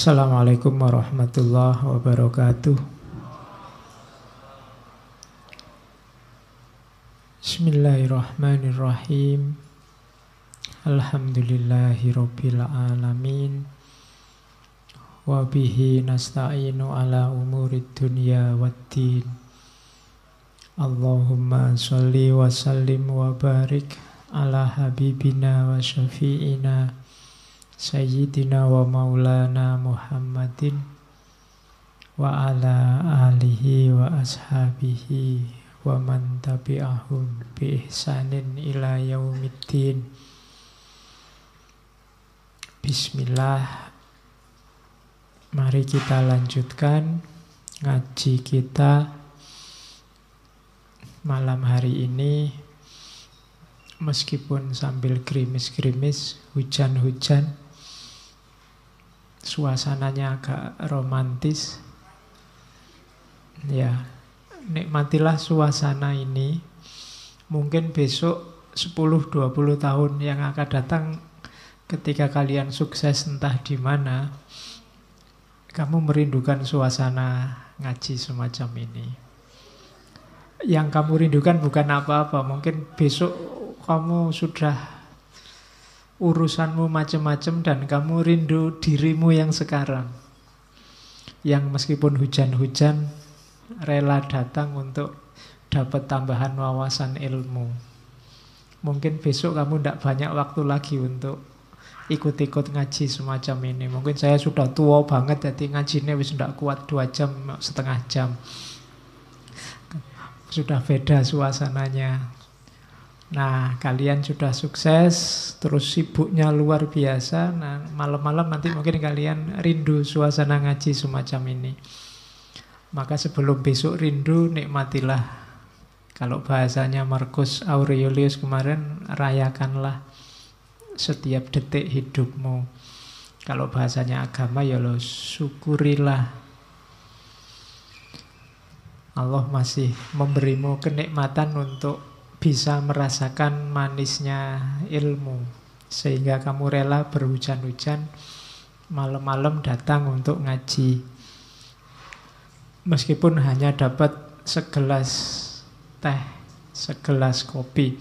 Assalamualaikum warahmatullahi wabarakatuh. Bismillahirrahmanirrahim. Alhamdulillahi rabbil alamin. Wa bihi nasta'inu ala umurid dunya waddin. Allahumma sholli wa sallim wa barik ala habibina wa syafi'ina Sayyidina wa maulana Muhammadin wa ala alihi wa ashabihi wa man tabi'ahum bi ihsanin ila yaumiddin. Bismillah. Mari kita lanjutkan ngaji kita malam hari ini. Meskipun sambil gerimis-gerimis, hujan-hujan, suasananya agak romantis. Ya, nikmatilah suasana ini. Mungkin besok 10-20 tahun yang akan datang, ketika kalian sukses entah di mana, kamu merindukan suasana ngaji semacam ini. Yang kamu rindukan bukan apa-apa. Mungkin besok kamu sudah urusanmu macam-macam dan kamu rindu dirimu yang sekarang, yang meskipun hujan-hujan rela datang untuk dapat tambahan wawasan ilmu. Mungkin besok kamu tidak banyak waktu lagi untuk ikut-ikut ngaji semacam ini. Mungkin saya sudah tua banget, jadi ngajinya wis tidak kuat 2 jam, setengah jam. Sudah beda suasananya. Nah, kalian sudah sukses, terus sibuknya luar biasa. Nah, malam-malam nanti mungkin kalian rindu suasana ngaji semacam ini. Maka sebelum besok rindu, nikmatilah. Kalau bahasanya Marcus Aurelius kemarin, rayakanlah setiap detik hidupmu. Kalau bahasanya agama, ya lo syukurilah. Allah masih memberimu kenikmatan untuk bisa merasakan manisnya ilmu, sehingga kamu rela berhujan-hujan malam-malam datang untuk ngaji, meskipun hanya dapat segelas teh, segelas kopi.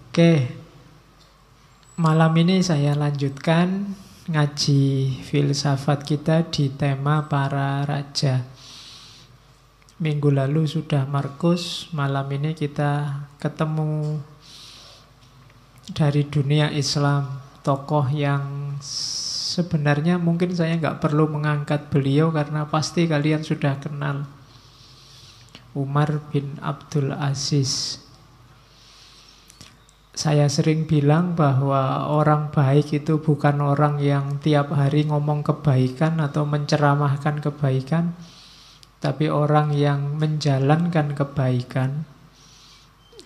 Oke, malam ini saya lanjutkan ngaji filsafat kita di tema para raja. Minggu lalu sudah Markus, malam ini kita ketemu dari dunia Islam, tokoh yang sebenarnya mungkin saya nggak perlu mengangkat beliau karena pasti kalian sudah kenal. Umar bin Abdul Aziz. Saya sering bilang bahwa orang baik itu bukan orang yang tiap hari ngomong kebaikan atau menceramahkan kebaikan, tapi orang yang menjalankan kebaikan.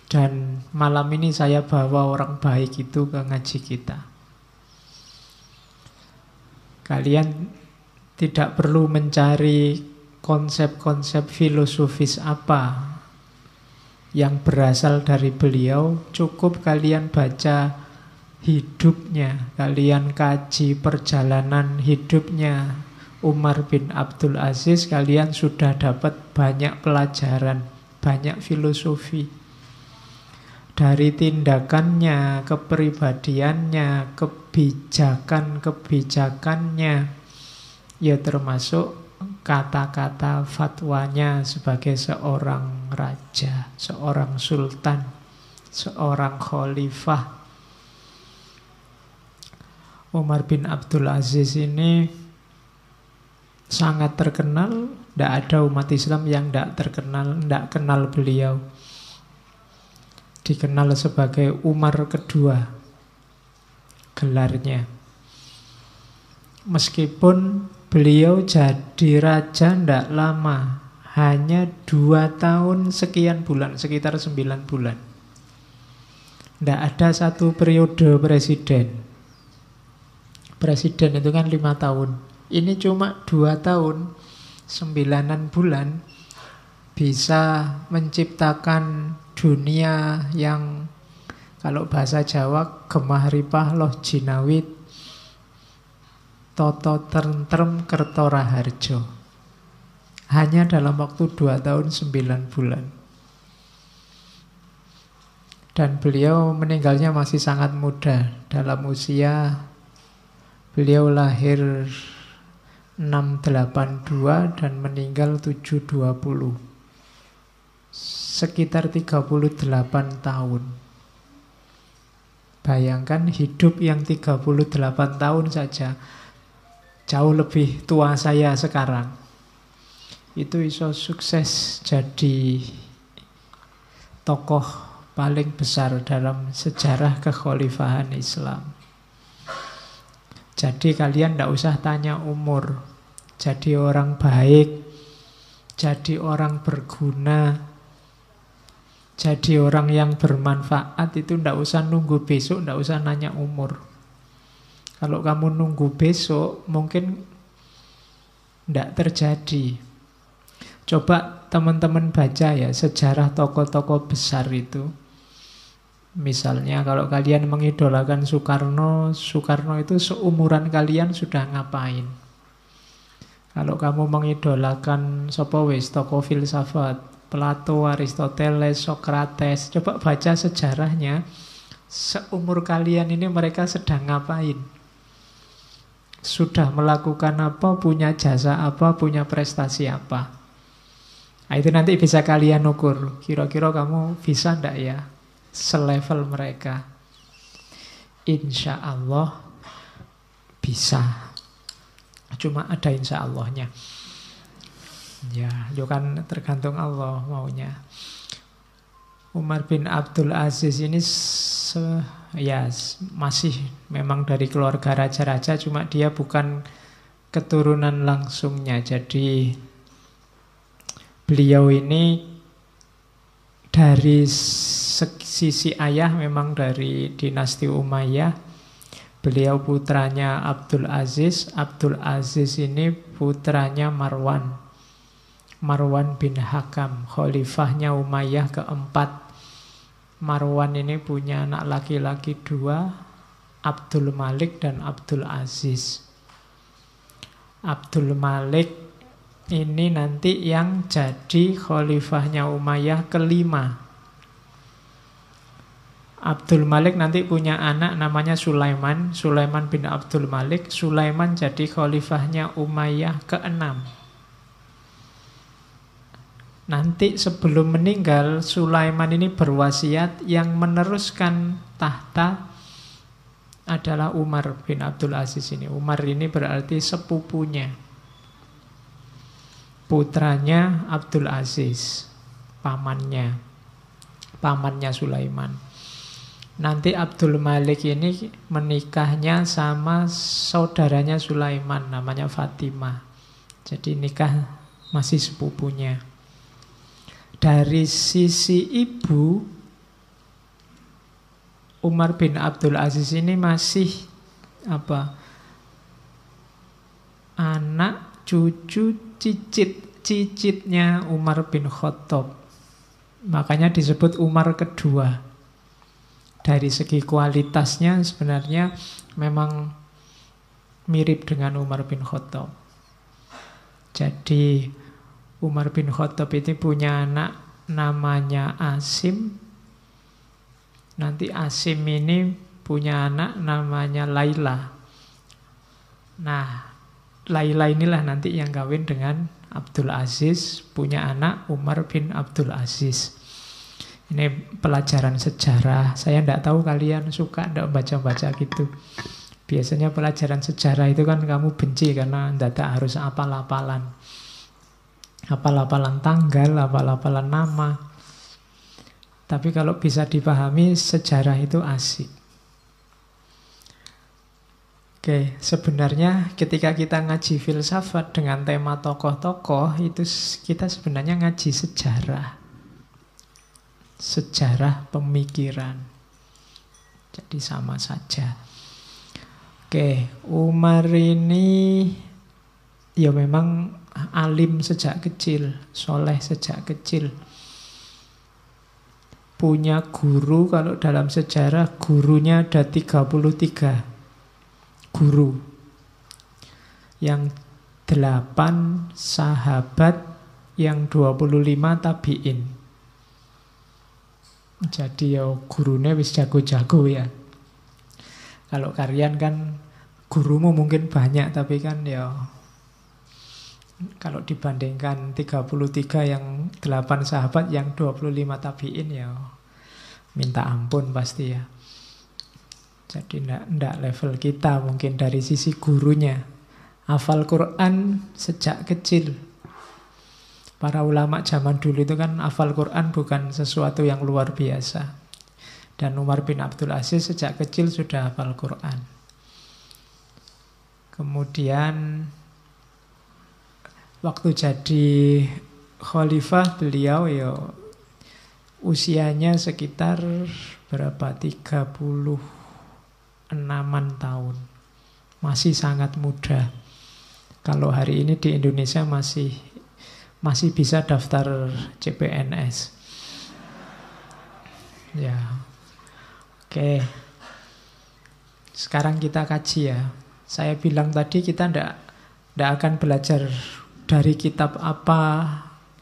Dan malam ini saya bawa orang baik itu ke ngaji kita. Kalian tidak perlu mencari konsep-konsep filosofis apa yang berasal dari beliau. Cukup kalian baca hidupnya, kalian kaji perjalanan hidupnya Umar bin Abdul Aziz, kalian sudah dapat banyak pelajaran, banyak filosofi. Dari tindakannya, kepribadiannya, kebijakan-kebijakannya, ya termasuk kata-kata fatwanya sebagai seorang raja, seorang sultan, seorang khalifah. Umar bin Abdul Aziz ini sangat terkenal. Tidak ada umat Islam yang tidak kenal beliau. Dikenal sebagai Umar kedua gelarnya. Meskipun beliau jadi raja tidak lama, hanya 2 tahun sekian bulan, sekitar 9 bulan. Tidak ada satu periode presiden. Presiden itu kan 5 tahun. Ini cuma 2 tahun, 9 bulan, bisa menciptakan dunia yang kalau bahasa Jawa gemah ripah loh jinawit, Toto Tentrem Kertoraharjo. Hanya dalam waktu 2 tahun 9 bulan. Dan beliau meninggalnya masih sangat muda. Dalam usia beliau lahir 682 dan meninggal 720. Sekitar 38 tahun. Bayangkan hidup yang 38 tahun saja. Jauh lebih tua saya sekarang. Itu iso sukses jadi tokoh paling besar dalam sejarah kekhalifahan Islam. Jadi kalian tidak usah tanya umur. Jadi orang baik, jadi orang berguna, jadi orang yang bermanfaat itu tidak usah nunggu besok, tidak usah nanya umur. Kalau kamu nunggu besok, mungkin tidak terjadi. Coba teman-teman baca ya sejarah tokoh-tokoh besar itu. Misalnya kalau kalian mengidolakan Soekarno, Soekarno itu seumuran kalian sudah ngapain? Kalau kamu mengidolakan sapa wis tokoh filsafat, Plato, Aristoteles, Socrates, coba baca sejarahnya. Seumur kalian ini mereka sedang ngapain? Sudah melakukan apa, punya jasa apa, punya prestasi apa? Nah, itu nanti bisa kalian ukur. Kira-kira kamu bisa ndak ya selevel mereka? Insya Allah bisa. Cuma ada insya Allahnya. Ya, itu kan tergantung Allah maunya. Umar bin Abdul Aziz ini masih memang dari keluarga raja-raja, cuma dia bukan keturunan langsungnya. Jadi beliau ini dari sisi ayah memang dari dinasti Umayyah. Beliau putranya Abdul Aziz. Abdul Aziz ini putranya Marwan. Marwan bin Hakam, khalifahnya Umayyah keempat. Marwan ini punya anak laki-laki 2, Abdul Malik dan Abdul Aziz. Abdul Malik ini nanti yang jadi khalifahnya Umayyah kelima. Abdul Malik nanti punya anak namanya Sulaiman. Sulaiman bin Abdul Malik. Sulaiman jadi khalifahnya Umayyah keenam. Nanti sebelum meninggal, Sulaiman ini berwasiat yang meneruskan tahta adalah Umar bin Abdul Aziz ini. Umar ini berarti sepupunya, putranya Abdul Aziz, pamannya Sulaiman. Nanti Abdul Malik ini menikahnya sama saudaranya Sulaiman, namanya Fatimah. Jadi nikah masih sepupunya. Dari sisi ibu, Umar bin Abdul Aziz ini masih anak cucu cicitnya Umar bin Khattab. Makanya disebut Umar kedua. Dari segi kualitasnya sebenarnya memang mirip dengan Umar bin Khattab. Jadi Umar bin Khattab itu punya anak namanya Asim. Nanti Asim ini punya anak namanya Laila. Nah, Laila inilah nanti yang kawin dengan Abdul Aziz, punya anak Umar bin Abdul Aziz. Ini pelajaran sejarah. Saya tidak tahu kalian suka tidak baca-baca gitu. Biasanya pelajaran sejarah itu kan kamu benci karena tidak harus apal-apalan. Apal-apalan tanggal, apal-apalan nama. Tapi kalau bisa dipahami, sejarah itu asik. Oke, sebenarnya ketika kita ngaji filsafat dengan tema tokoh-tokoh, itu kita sebenarnya ngaji sejarah. Sejarah pemikiran. Jadi sama saja. Oke, Umar ini ya memang alim sejak kecil, soleh sejak kecil. Punya guru, kalau dalam sejarah gurunya ada 33 guru. yang 8 sahabat, yang 25 tabi'in. Jadi ya gurune wis jago-jago ya. Kalau kalian kan gurumu mungkin banyak, tapi kan ya kalau dibandingkan 33 yang 8 sahabat, yang 25 tabi'in ya minta ampun pasti ya. Jadi enggak level kita mungkin dari sisi gurunya. Hafal Quran sejak kecil. Para ulama zaman dulu itu kan hafal Quran bukan sesuatu yang luar biasa. Dan Umar bin Abdul Aziz sejak kecil sudah hafal Quran. Kemudian waktu jadi khalifah beliau ya usianya sekitar berapa? 36-an tahun. Masih sangat muda. Kalau hari ini di Indonesia masih bisa daftar CPNS. Ya. Oke. Sekarang kita kaji ya. Saya bilang tadi kita ndak akan belajar dari kitab apa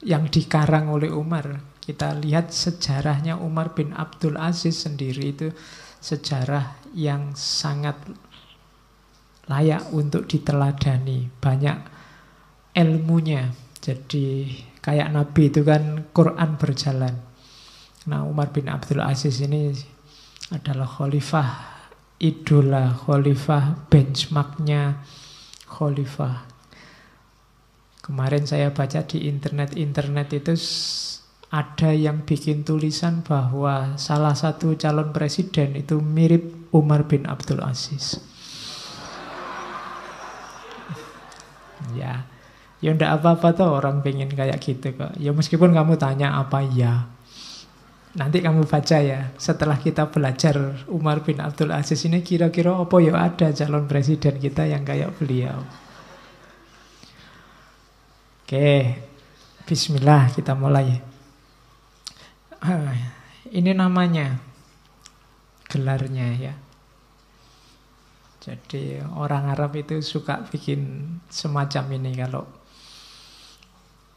yang dikarang oleh Umar. Kita lihat sejarahnya Umar bin Abdul Aziz sendiri, itu sejarah yang sangat layak untuk diteladani. Banyak ilmunya. Jadi kayak Nabi itu kan Quran berjalan. Nah, Umar bin Abdul Aziz ini adalah khalifah idola, khalifah benchmarknya khalifah. Kemarin saya baca di internet itu ada yang bikin tulisan bahwa salah satu calon presiden itu mirip Umar bin Abdul Aziz. Ya ndak apa-apa tuh orang pengen kayak gitu kok. Ya meskipun kamu tanya apa ya. Nanti kamu baca ya, setelah kita belajar Umar bin Abdul Aziz ini kira-kira apa ya ada calon presiden kita yang kayak beliau. Oke, bismillah kita mulai. Ini namanya, gelarnya ya. Jadi orang Arab itu suka bikin semacam ini kalau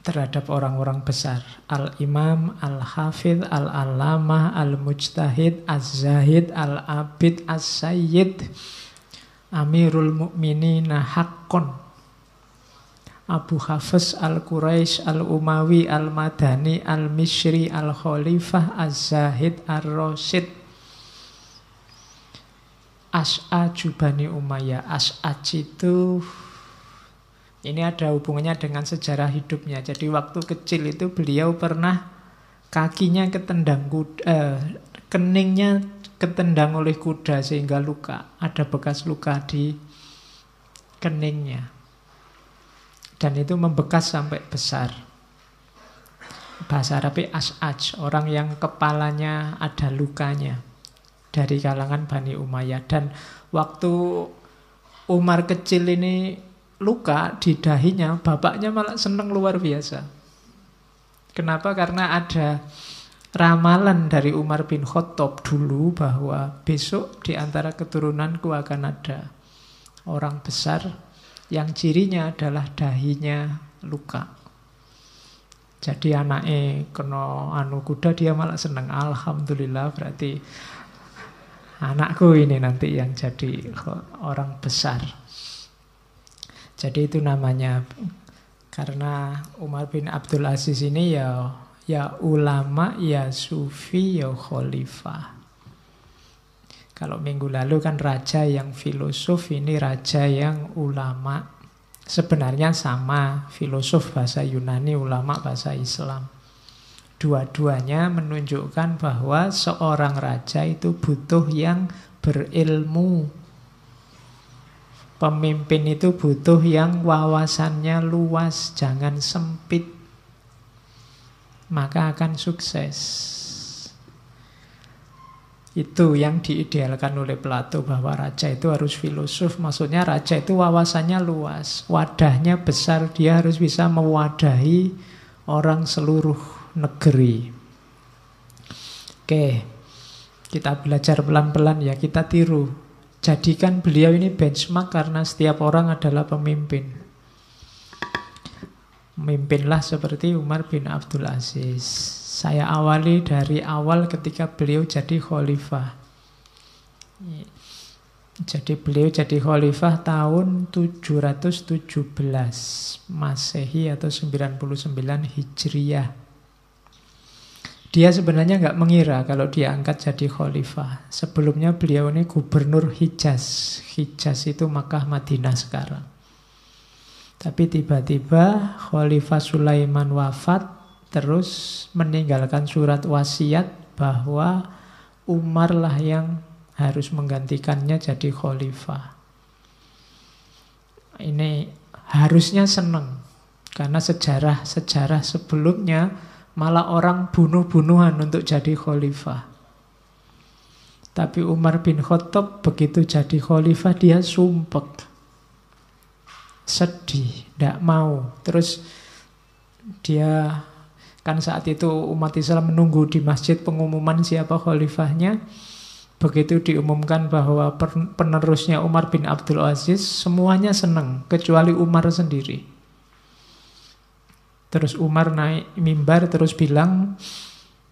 terhadap orang-orang besar. Al-Imam, Al-Hafidh, Al-Allamah, Al-Mujtahid, Az-Zahid, Al-Abid, As-Sayyid, Amirul Mukminina Haqqon, Abu Hafiz Al-Quraisy, Al-Umawi, Al-Madani, Al-Misri, Al-Khalifah, Az-Zahid, Ar-Rasyid, As'aj Bani Umayyah. As'aj itu ini ada hubungannya dengan sejarah hidupnya. Jadi waktu kecil itu beliau pernah kakinya ketendang kuda, keningnya ketendang oleh kuda sehingga luka. Ada bekas luka di keningnya. Dan itu membekas sampai besar. Bahasa Arabnya As'aj, orang yang kepalanya ada lukanya, dari kalangan Bani Umayyah. Dan waktu Umar kecil ini luka di dahinya, bapaknya malah senang luar biasa. Kenapa? Karena ada ramalan dari Umar bin Khattab dulu bahwa besok di antara keturunanku akan ada orang besar yang cirinya adalah dahinya luka. Jadi anaknya kena kuda, dia malah senang. Alhamdulillah, berarti anakku ini nanti yang jadi orang besar. Jadi itu namanya, karena Umar bin Abdul Aziz ini ya ulama, ya sufi, ya khalifah. Kalau minggu lalu kan raja yang filosof, ini raja yang ulama. Sebenarnya sama, filosof bahasa Yunani, ulama bahasa Islam. Dua-duanya menunjukkan bahwa seorang raja itu butuh yang berilmu. Pemimpin itu butuh yang wawasannya luas, jangan sempit. Maka akan sukses. Itu yang diidealkan oleh Plato, bahwa raja itu harus filosof. Maksudnya raja itu wawasannya luas, wadahnya besar, dia harus bisa mewadahi orang seluruh negeri. Oke, kita belajar pelan-pelan ya, kita tiru jadikan beliau ini benchmark karena setiap orang adalah pemimpin. Memimpinlah seperti Umar bin Abdul Aziz. Saya awali dari awal ketika beliau jadi khalifah. Jadi beliau jadi khalifah tahun 717 Masehi atau 99 Hijriyah. Dia sebenarnya nggak mengira kalau dia angkat jadi khalifah. Sebelumnya beliau ini gubernur Hijaz. Hijaz itu Makkah Madinah sekarang. Tapi tiba-tiba Khalifah Sulaiman wafat, terus meninggalkan surat wasiat bahwa Umar lah yang harus menggantikannya jadi khalifah. Ini harusnya senang, karena sejarah sebelumnya malah orang bunuh-bunuhan untuk jadi khalifah. Tapi Umar bin Khattab begitu jadi khalifah dia sumpek, sedih, tidak mau. Terus dia kan saat itu umat Islam menunggu di masjid pengumuman siapa khalifahnya. Begitu diumumkan bahwa penerusnya Umar bin Abdul Aziz, semuanya senang, kecuali Umar sendiri. Terus Umar naik mimbar terus bilang,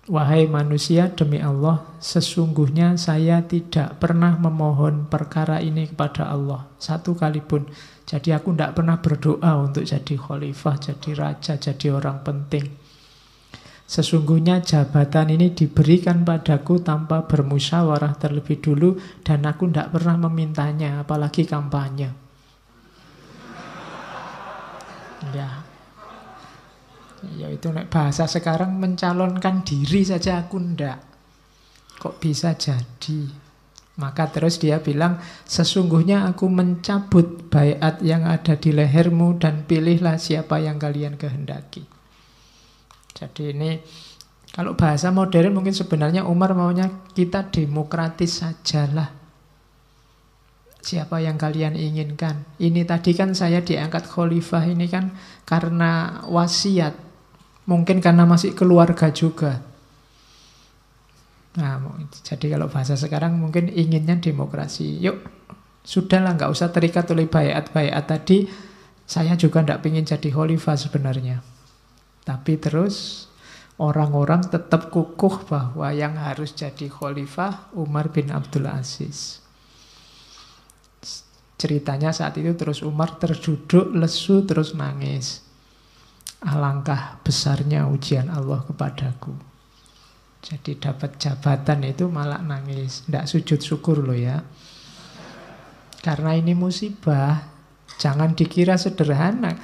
wahai manusia, demi Allah, sesungguhnya saya tidak pernah memohon perkara ini kepada Allah satu kali pun. Jadi aku tidak pernah berdoa untuk jadi khalifah, jadi raja, jadi orang penting. Sesungguhnya jabatan ini diberikan padaku tanpa bermusyawarah terlebih dulu, dan aku tidak pernah memintanya, apalagi kampanye. Ya itu bahasa sekarang, mencalonkan diri saja aku ndak. Kok bisa jadi? Maka terus dia bilang, sesungguhnya aku mencabut baiat yang ada di lehermu dan pilihlah siapa yang kalian kehendaki. Jadi ini kalau bahasa modern mungkin sebenarnya Umar maunya kita demokratis sajalah. Siapa yang kalian inginkan. Ini tadi kan saya diangkat khalifah ini kan karena wasiat. Mungkin karena masih keluarga juga. Nah, jadi kalau bahasa sekarang mungkin inginnya demokrasi. Yuk, sudahlah, nggak usah terikat oleh baiat-baiat tadi. Saya juga tidak ingin jadi khalifah sebenarnya. Tapi terus orang-orang tetap kukuh bahwa yang harus jadi khalifah Umar bin Abdul Aziz. Ceritanya saat itu terus Umar terduduk, lesu, terus nangis. Alangkah besarnya ujian Allah kepadaku. Jadi dapat jabatan itu malah nangis. Tidak sujud syukur loh ya. Karena ini musibah. Jangan dikira sederhana.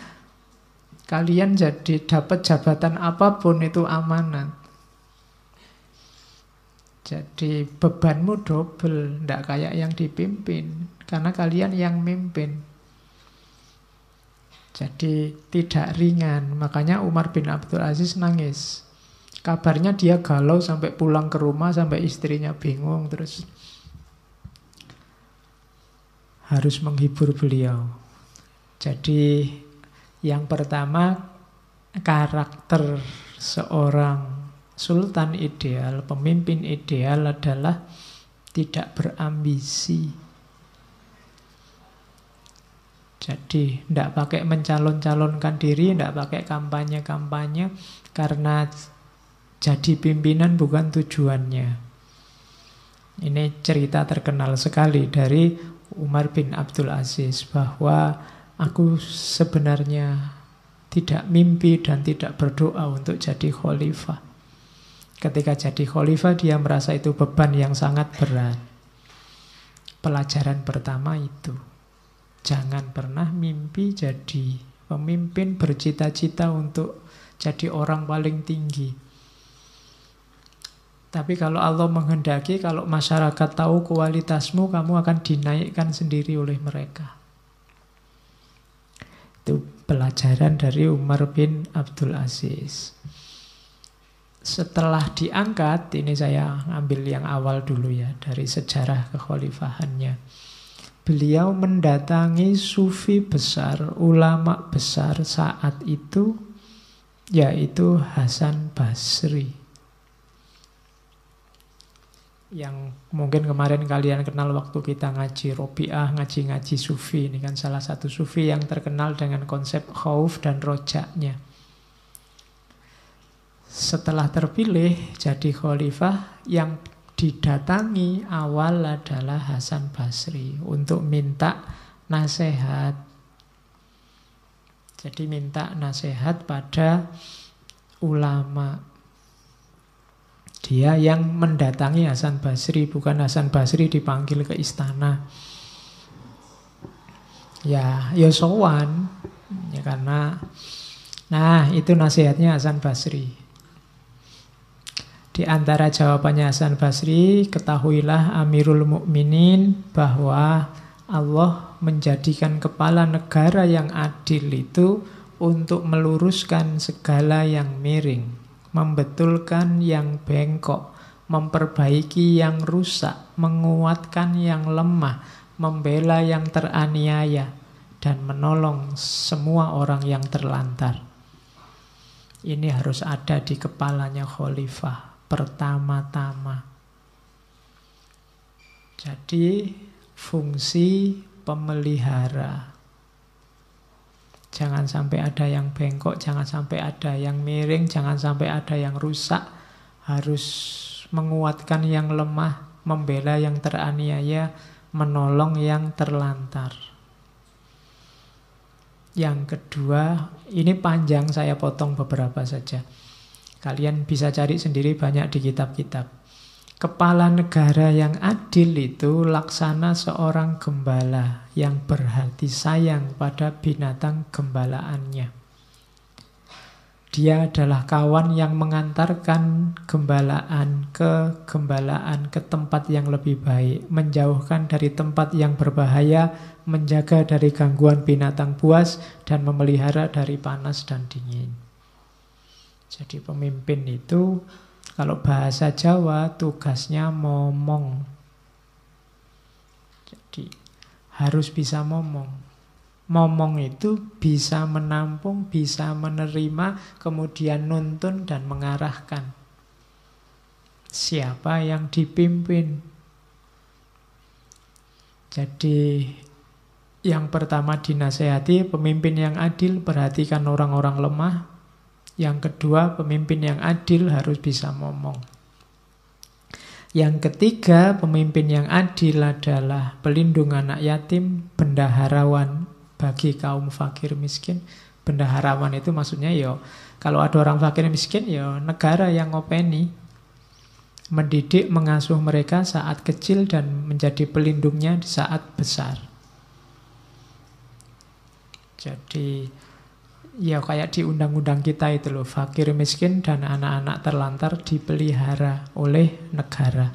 Kalian jadi dapat jabatan apapun itu amanat. Jadi bebanmu double, tidak kayak yang dipimpin. Karena kalian yang mimpin. Jadi tidak ringan. Makanya Umar bin Abdul Aziz nangis. Kabarnya dia galau sampai pulang ke rumah, sampai istrinya bingung. Terus harus menghibur beliau. Jadi yang pertama, karakter seorang sultan ideal, pemimpin ideal adalah tidak berambisi. Jadi tidak pakai mencalon-calonkan diri, tidak pakai kampanye-kampanye, karena jadi pimpinan bukan tujuannya. Ini cerita terkenal sekali dari Umar bin Abdul Aziz, bahwa aku sebenarnya tidak mimpi dan tidak berdoa untuk jadi khalifah. Ketika jadi khalifah dia merasa itu beban yang sangat berat. Pelajaran pertama itu, jangan pernah mimpi jadi pemimpin, bercita-cita untuk jadi orang paling tinggi. Tapi kalau Allah menghendaki, kalau masyarakat tahu kualitasmu, kamu akan dinaikkan sendiri oleh mereka. Itu pelajaran dari Umar bin Abdul Aziz. Setelah diangkat, ini saya ambil yang awal dulu ya, dari sejarah kekhalifahannya. Beliau mendatangi sufi besar, ulama besar saat itu, yaitu Hasan Basri. yang mungkin kemarin kalian kenal waktu kita ngaji Robiah, ngaji-ngaji sufi. Ini kan salah satu sufi yang terkenal dengan konsep khauf dan rojaknya. Setelah terpilih jadi khalifah, yang didatangi awal adalah Hasan Basri untuk minta nasihat. Jadi minta nasihat pada ulama. Dia yang mendatangi Hasan Basri, bukan Hasan Basri dipanggil ke istana. Ya sowan. Ya karena itu nasihatnya Hasan Basri. Di antara jawabannya Hasan Basri, ketahuilah Amirul Mukminin bahwa Allah menjadikan kepala negara yang adil itu untuk meluruskan segala yang miring, membetulkan yang bengkok, memperbaiki yang rusak, menguatkan yang lemah, membela yang teraniaya, dan menolong semua orang yang terlantar. Ini harus ada di kepalanya khalifah pertama-tama. Jadi fungsi pemelihara. Jangan sampai ada yang bengkok, jangan sampai ada yang miring, jangan sampai ada yang rusak. Harus menguatkan yang lemah, membela yang teraniaya, menolong yang terlantar. Yang kedua, ini panjang, saya potong beberapa saja. Kalian bisa cari sendiri banyak di kitab-kitab. Kepala negara yang adil itu laksana seorang gembala yang berhati sayang pada binatang gembalaannya. Dia adalah kawan yang mengantarkan gembalaan ke tempat yang lebih baik, menjauhkan dari tempat yang berbahaya, menjaga dari gangguan binatang buas, dan memelihara dari panas dan dingin. Jadi pemimpin itu, kalau bahasa Jawa, tugasnya momong. Jadi harus bisa momong. Momong itu bisa menampung, bisa menerima, kemudian nuntun dan mengarahkan. Siapa yang dipimpin? Jadi yang pertama dinasehati, pemimpin yang adil perhatikan orang-orang lemah. Yang kedua, pemimpin yang adil harus bisa ngomong. Yang ketiga, pemimpin yang adil adalah pelindung anak yatim, bendaharawan bagi kaum fakir miskin. Bendaharawan itu maksudnya kalau ada orang fakir miskin, negara yang ngopeni, mendidik, mengasuh mereka saat kecil dan menjadi pelindungnya di saat besar. Jadi kayak di undang-undang kita itu loh, fakir miskin dan anak-anak terlantar dipelihara oleh negara.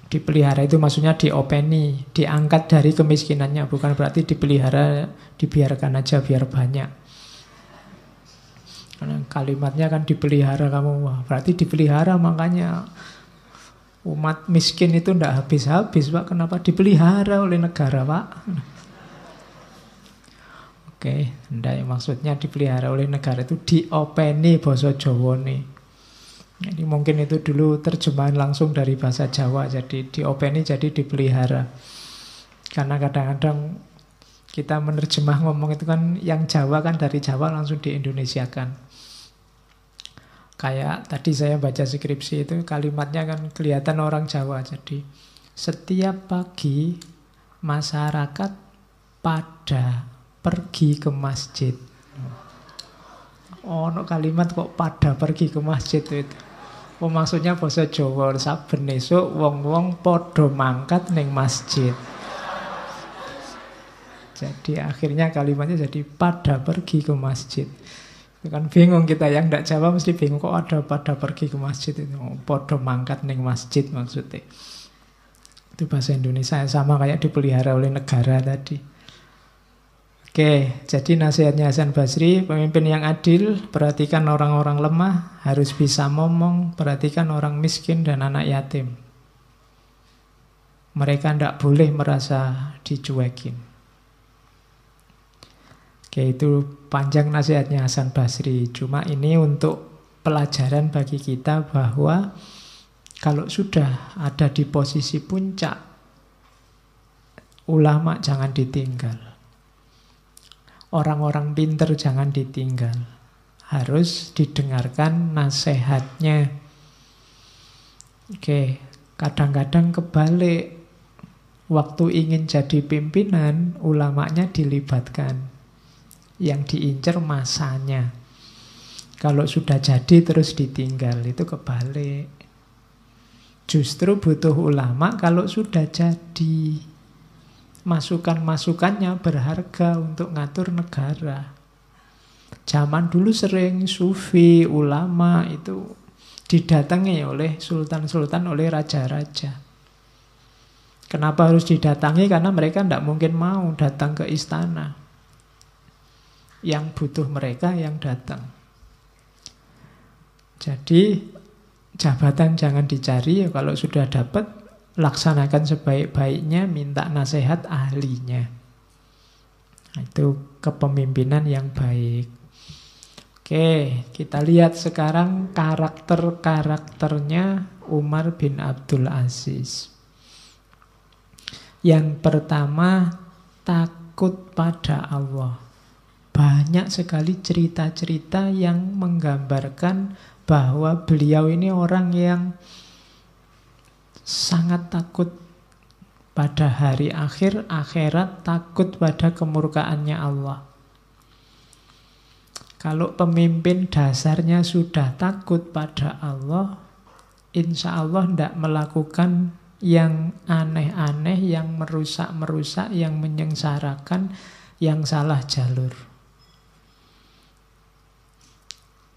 Dipelihara itu maksudnya diopeni, diangkat dari kemiskinannya, bukan berarti dipelihara dibiarkan aja biar banyak. Karena kalimatnya kan dipelihara kamu, berarti dipelihara, makanya umat miskin itu ndak habis-habis, Pak. Kenapa dipelihara oleh negara, Pak? Oke, ndak, maksudnya dipelihara oleh negara itu diopeni basa Jawane. Jadi mungkin itu dulu terjemahan langsung dari bahasa Jawa, jadi diopeni jadi dipelihara. Karena kadang-kadang kita menerjemah ngomong itu kan yang Jawa kan dari Jawa langsung diindonesiakan. Kayak tadi saya baca skripsi itu kalimatnya kan kelihatan orang Jawa. Jadi setiap pagi masyarakat pada pergi ke masjid. No kalimat kok pada pergi ke masjid itu. Maksudnya bahasa Jawa, saben esuk wong-wong padha mangkat ning masjid. Jadi akhirnya kalimatnya jadi pada pergi ke masjid. Itu kan bingung kita yang ndak Jawa mesti bingung kok ada pada pergi ke masjid itu. Padha mangkat ning masjid maksudnya. Itu bahasa Indonesia sama kayak dipelihara oleh negara tadi. Oke, jadi nasihatnya Hasan Basri, pemimpin yang adil, perhatikan orang-orang lemah, harus bisa ngomong, perhatikan orang miskin dan anak yatim. Mereka tidak boleh merasa dicuekin. Oke, itu panjang nasihatnya Hasan Basri. Cuma ini untuk pelajaran bagi kita bahwa Kalau sudah ada di posisi puncak, ulama jangan ditinggal. Orang-orang pinter jangan ditinggal. Harus didengarkan nasihatnya. Oke, kadang-kadang kebalik. Waktu ingin jadi pimpinan, ulamanya dilibatkan. Yang diincar masanya. Kalau sudah jadi terus ditinggal, itu kebalik. Justru butuh ulama kalau sudah jadi. Masukan-masukannya berharga untuk ngatur negara. Zaman dulu sering sufi, ulama itu didatangi oleh sultan-sultan, oleh raja-raja. Kenapa harus didatangi? Karena mereka tidak mungkin mau datang ke istana. Yang butuh mereka yang datang. Jadi jabatan jangan dicari, kalau sudah dapat laksanakan sebaik-baiknya, minta nasihat ahlinya. Itu kepemimpinan yang baik. Oke, kita lihat sekarang karakter-karakternya Umar bin Abdul Aziz. Yang pertama, takut pada Allah. Banyak sekali cerita-cerita yang menggambarkan bahwa beliau ini orang yang sangat takut pada hari akhir, akhirat, takut pada kemurkaannya Allah. Kalau pemimpin dasarnya sudah takut pada Allah, insya Allah tidak melakukan yang aneh-aneh, yang merusak-merusak, yang menyengsarakan, yang salah jalur.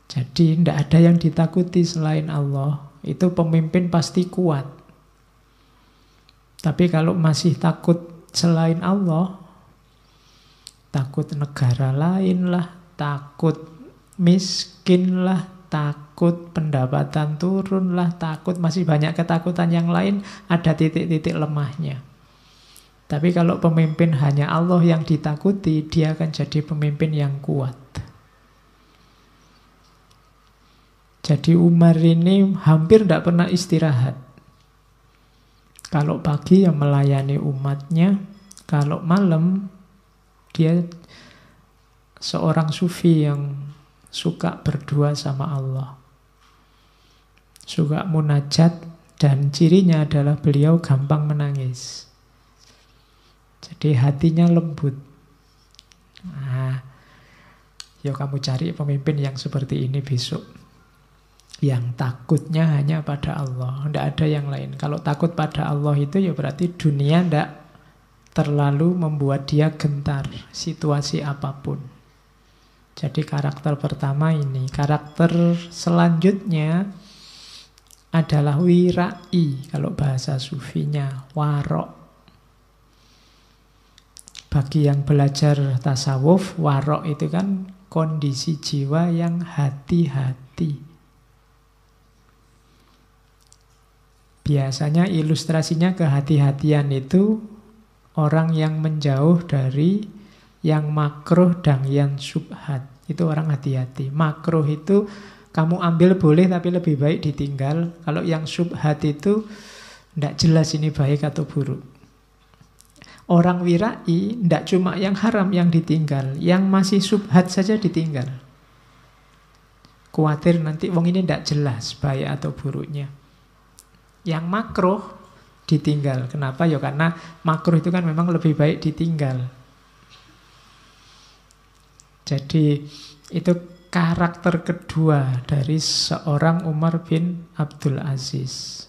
Jadi tidak ada yang ditakuti selain Allah. Itu pemimpin pasti kuat. Tapi kalau masih takut selain Allah, takut negara lain lah, takut miskin lah, takut pendapatan turun lah, takut masih banyak ketakutan yang lain, ada titik-titik lemahnya. Tapi kalau pemimpin hanya Allah yang ditakuti, dia akan jadi pemimpin yang kuat. Jadi Umar ini hampir tidak pernah istirahat. Kalau pagi ya melayani umatnya, kalau malam dia seorang sufi yang suka berdua sama Allah. Suka munajat, dan cirinya adalah beliau gampang menangis. Jadi hatinya lembut. Nah, yuk kamu cari pemimpin yang seperti ini besok. Yang takutnya hanya pada Allah, tidak ada yang lain. Kalau takut pada Allah itu ya berarti dunia tidak terlalu membuat dia gentar, situasi apapun. Jadi karakter pertama ini. Karakter selanjutnya adalah wirai, kalau bahasa sufinya, warok. Bagi yang belajar tasawuf, warok itu kan kondisi jiwa yang hati-hati. Biasanya ilustrasinya kehati-hatian itu orang yang menjauh dari yang makruh dan yang syubhat. Itu orang hati-hati. Makruh itu kamu ambil boleh tapi lebih baik ditinggal. Kalau yang syubhat itu tidak jelas ini baik atau buruk. Orang wirai tidak cuma yang haram yang ditinggal, yang masih syubhat saja ditinggal. Khawatir nanti wong ini tidak jelas baik atau buruknya. Yang makruh ditinggal. Kenapa? Ya karena makruh itu kan memang lebih baik ditinggal. Jadi itu karakter kedua dari seorang Umar bin Abdul Aziz.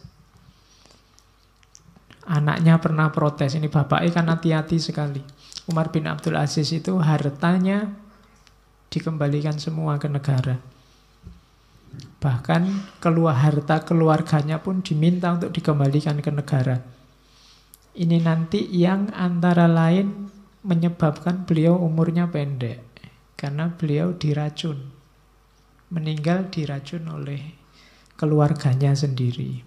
Anaknya pernah protes. Ini bapaknya kan hati-hati sekali. Umar bin Abdul Aziz itu hartanya dikembalikan semua ke negara. Bahkan harta keluarganya pun diminta untuk dikembalikan ke negara. Ini nanti yang antara lain menyebabkan beliau umurnya pendek. Karena beliau diracun. Meninggal diracun oleh keluarganya sendiri.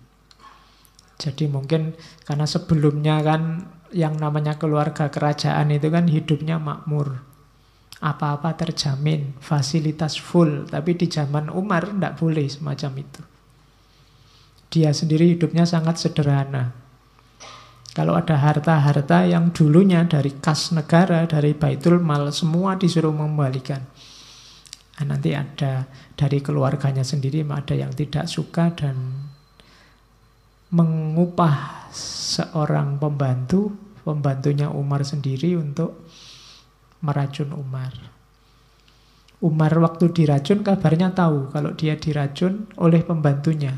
Jadi mungkin karena sebelumnya kan yang namanya keluarga kerajaan itu kan hidupnya makmur. Apa-apa terjamin, fasilitas full. Tapi di zaman Umar tidak boleh semacam itu. Dia sendiri hidupnya sangat sederhana. Kalau ada harta-harta yang dulunya dari kas negara, dari Baitul Mal, semua disuruh mengembalikan. Nah, nanti ada dari keluarganya sendiri, ada yang tidak suka dan mengupah seorang pembantu, pembantunya Umar sendiri untuk meracun Umar. Umar waktu diracun kabarnya tahu kalau dia diracun oleh pembantunya.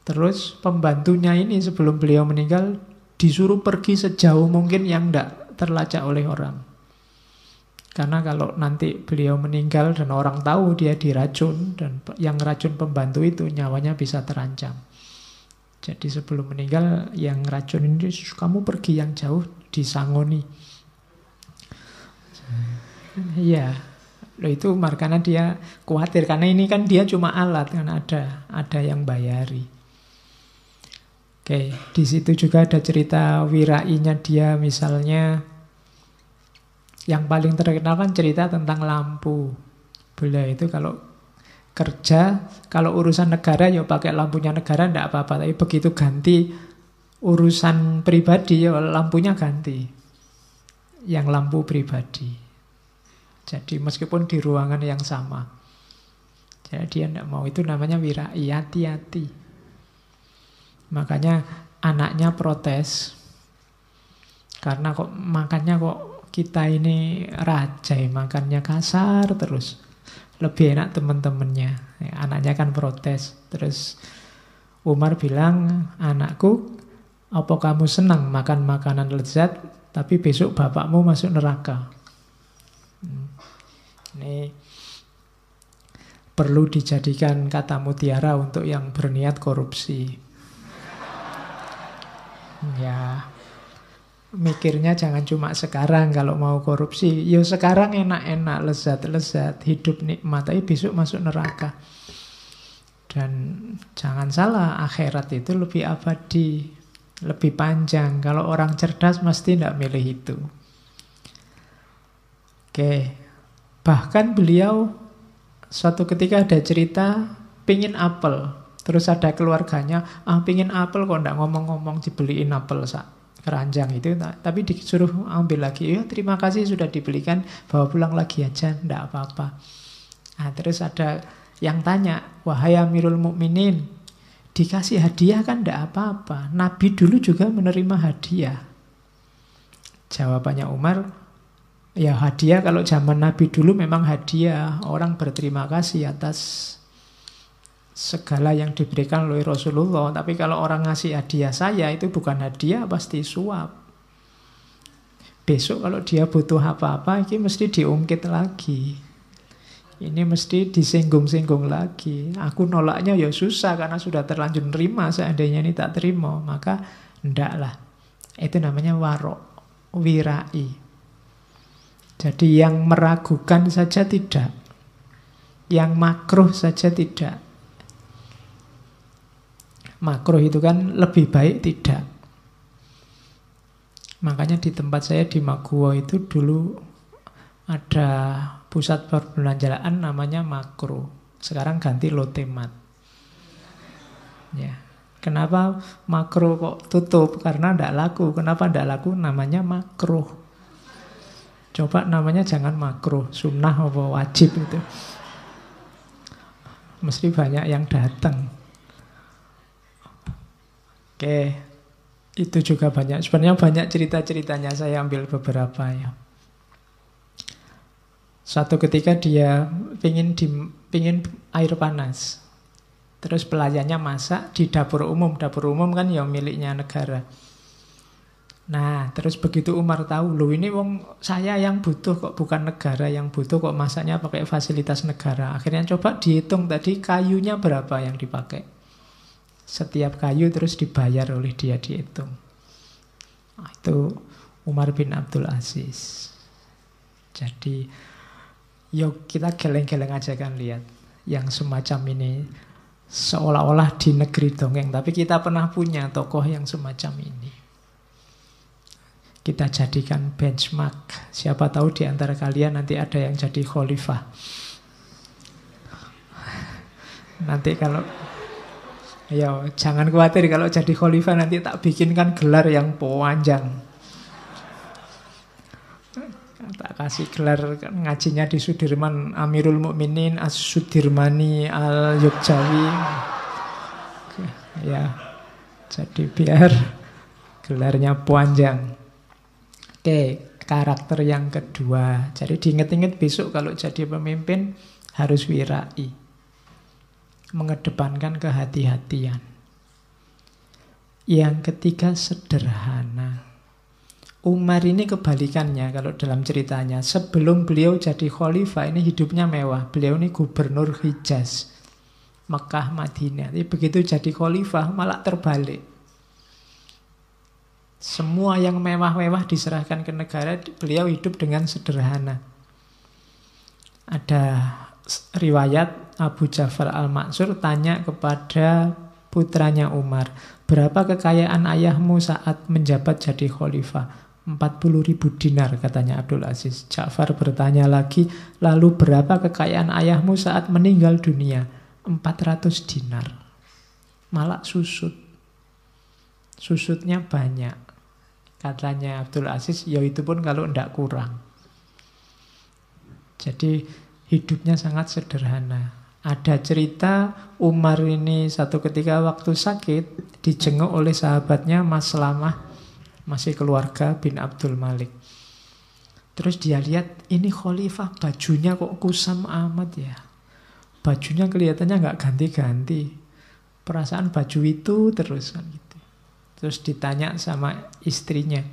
Terus pembantunya ini sebelum beliau meninggal disuruh pergi sejauh mungkin yang tidak terlacak oleh orang. Karena kalau nanti beliau meninggal dan orang tahu dia diracun, dan yang racun pembantu itu nyawanya bisa terancam. Jadi sebelum meninggal yang racun ini, kamu pergi yang jauh, disangoni. Iya, loh itu karena dia khawatir, karena ini kan dia cuma alat, kan ada yang bayari. Oke, di situ juga ada cerita wirainya dia, misalnya yang paling terkenal kan cerita tentang lampu. Beliau itu kalau kerja, kalau urusan negara ya pakai lampunya negara tidak apa-apa, tapi begitu ganti urusan pribadi ya lampunya ganti, yang lampu pribadi. Jadi meskipun di ruangan yang sama, jadi dia tidak mau, itu namanya wirai, hati-hati. Makanya anaknya protes, karena kok makannya kok kita ini raja, makannya kasar terus, lebih enak teman-temannya. Anaknya kan protes. Terus Umar bilang, anakku, apa kamu senang makan makanan lezat tapi besok bapakmu masuk neraka? Ini perlu dijadikan kata mutiara untuk yang berniat korupsi. Ya, mikirnya jangan cuma sekarang kalau mau korupsi. Ya sekarang enak-enak, lezat-lezat, hidup nikmat, tapi besok masuk neraka. Dan jangan salah, akhirat itu lebih abadi, lebih panjang. Kalau orang cerdas mesti tidak milih itu. Oke, bahkan beliau suatu ketika ada cerita pingin apel. Terus ada keluarganya, pingin apel kok enggak ngomong-ngomong, dibeliin apel keranjang itu, tapi disuruh ambil lagi. Ya terima kasih sudah dibelikan, bawa pulang lagi aja, enggak apa-apa. Nah, terus ada yang tanya, wahai Amirul Mukminin, dikasih hadiah kan enggak apa-apa. Nabi dulu juga menerima hadiah. Jawabannya Umar, ya hadiah kalau zaman Nabi dulu memang hadiah. Orang berterima kasih atas segala yang diberikan oleh Rasulullah. Tapi kalau orang ngasih hadiah saya, itu bukan hadiah, pasti suap. Besok kalau dia butuh apa-apa, ini mesti diungkit lagi. Ini mesti disinggung-singgung lagi. Aku nolaknya ya susah, karena sudah terlanjur nerima. Seandainya ini tak terima, maka ndaklah. Itu namanya warok, wirai. Jadi yang meragukan saja tidak, yang makruh saja tidak. Makruh itu kan lebih baik tidak. Makanya di tempat saya di Maguwo itu dulu ada pusat perbelanjaan namanya Makro. Sekarang ganti Lotemat. Ya. Kenapa Makro kok tutup? Karena tidak laku. Kenapa tidak laku? Namanya makruh. Coba namanya jangan makruh, sunnah apa wajib itu. Mesti banyak yang datang. Oke, itu juga banyak. Sebenarnya banyak cerita-ceritanya, saya ambil beberapa ya. Suatu ketika dia pingin air panas. Terus pelayannya masak di dapur umum. Dapur umum kan ya miliknya negara. Nah, terus begitu Umar tahu, loh ini wong saya yang butuh kok, bukan negara yang butuh kok, masaknya pakai fasilitas negara. Akhirnya coba dihitung tadi kayunya berapa yang dipakai. Setiap kayu terus dibayar oleh dia, dihitung. Nah, itu Umar bin Abdul Aziz. Jadi, yuk kita geleng-geleng aja kan lihat. Yang semacam ini seolah-olah di negeri dongeng, tapi kita pernah punya tokoh yang semacam ini. Kita jadikan benchmark. Siapa tahu di antara kalian nanti ada yang jadi khalifah. Nanti kalau Ya, jangan khawatir kalau jadi khalifah nanti tak bikinkan gelar yang panjang. Tak kasih gelar ngajinya di Sudirman, Amirul Mukminin As-Sudirmani Al-Yogjawi. Ya, jadi biar gelarnya panjang. Oke, karakter yang kedua. Jadi diinget-inget besok kalau jadi pemimpin harus wirai. Mengedepankan kehati-hatian. Yang ketiga sederhana. Umar ini kebalikannya kalau dalam ceritanya. Sebelum beliau jadi khalifah ini hidupnya mewah. Beliau ini gubernur Hijaz, Mekah, Madinah. Tapi begitu jadi khalifah malah terbalik. Semua yang mewah-mewah diserahkan ke negara, beliau hidup dengan sederhana. Ada riwayat Abu Ja'far Al-Mansur tanya kepada putranya Umar, berapa kekayaan ayahmu saat menjabat jadi khalifah? 40.000 dinar katanya Abdul Aziz. Ja'far bertanya lagi, lalu berapa kekayaan ayahmu saat meninggal dunia? 400 dinar. Malah susut. Susutnya banyak. Katanya Abdul Aziz, ya itu pun kalau tidak kurang. Jadi hidupnya sangat sederhana. Ada cerita Umar ini satu ketika waktu sakit dijenguk oleh sahabatnya Mas Salamah, masih keluarga bin Abdul Malik. Terus dia lihat ini khalifah bajunya kok kusam amat ya. Bajunya kelihatannya nggak ganti-ganti. Perasaan baju itu terus kan gitu. Terus ditanya sama istrinya,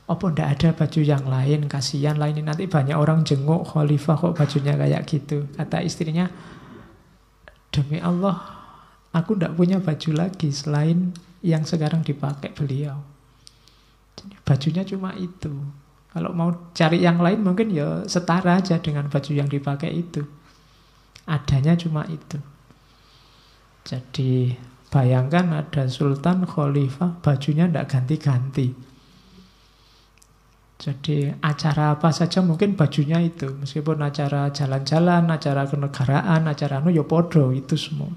apa ndak ada baju yang lain? Kasihan lah ini nanti banyak orang jenguk khalifah kok bajunya kayak gitu. Kata istrinya, demi Allah, aku ndak punya baju lagi selain yang sekarang dipakai beliau. Jadi bajunya cuma itu. Kalau mau cari yang lain mungkin ya setara aja dengan baju yang dipakai itu. Adanya cuma itu. Jadi bayangkan ada sultan khalifah bajunya ndak ganti-ganti. Jadi acara apa saja mungkin bajunya itu. Meskipun acara jalan-jalan, acara kenegaraan, acara ya podo itu semua.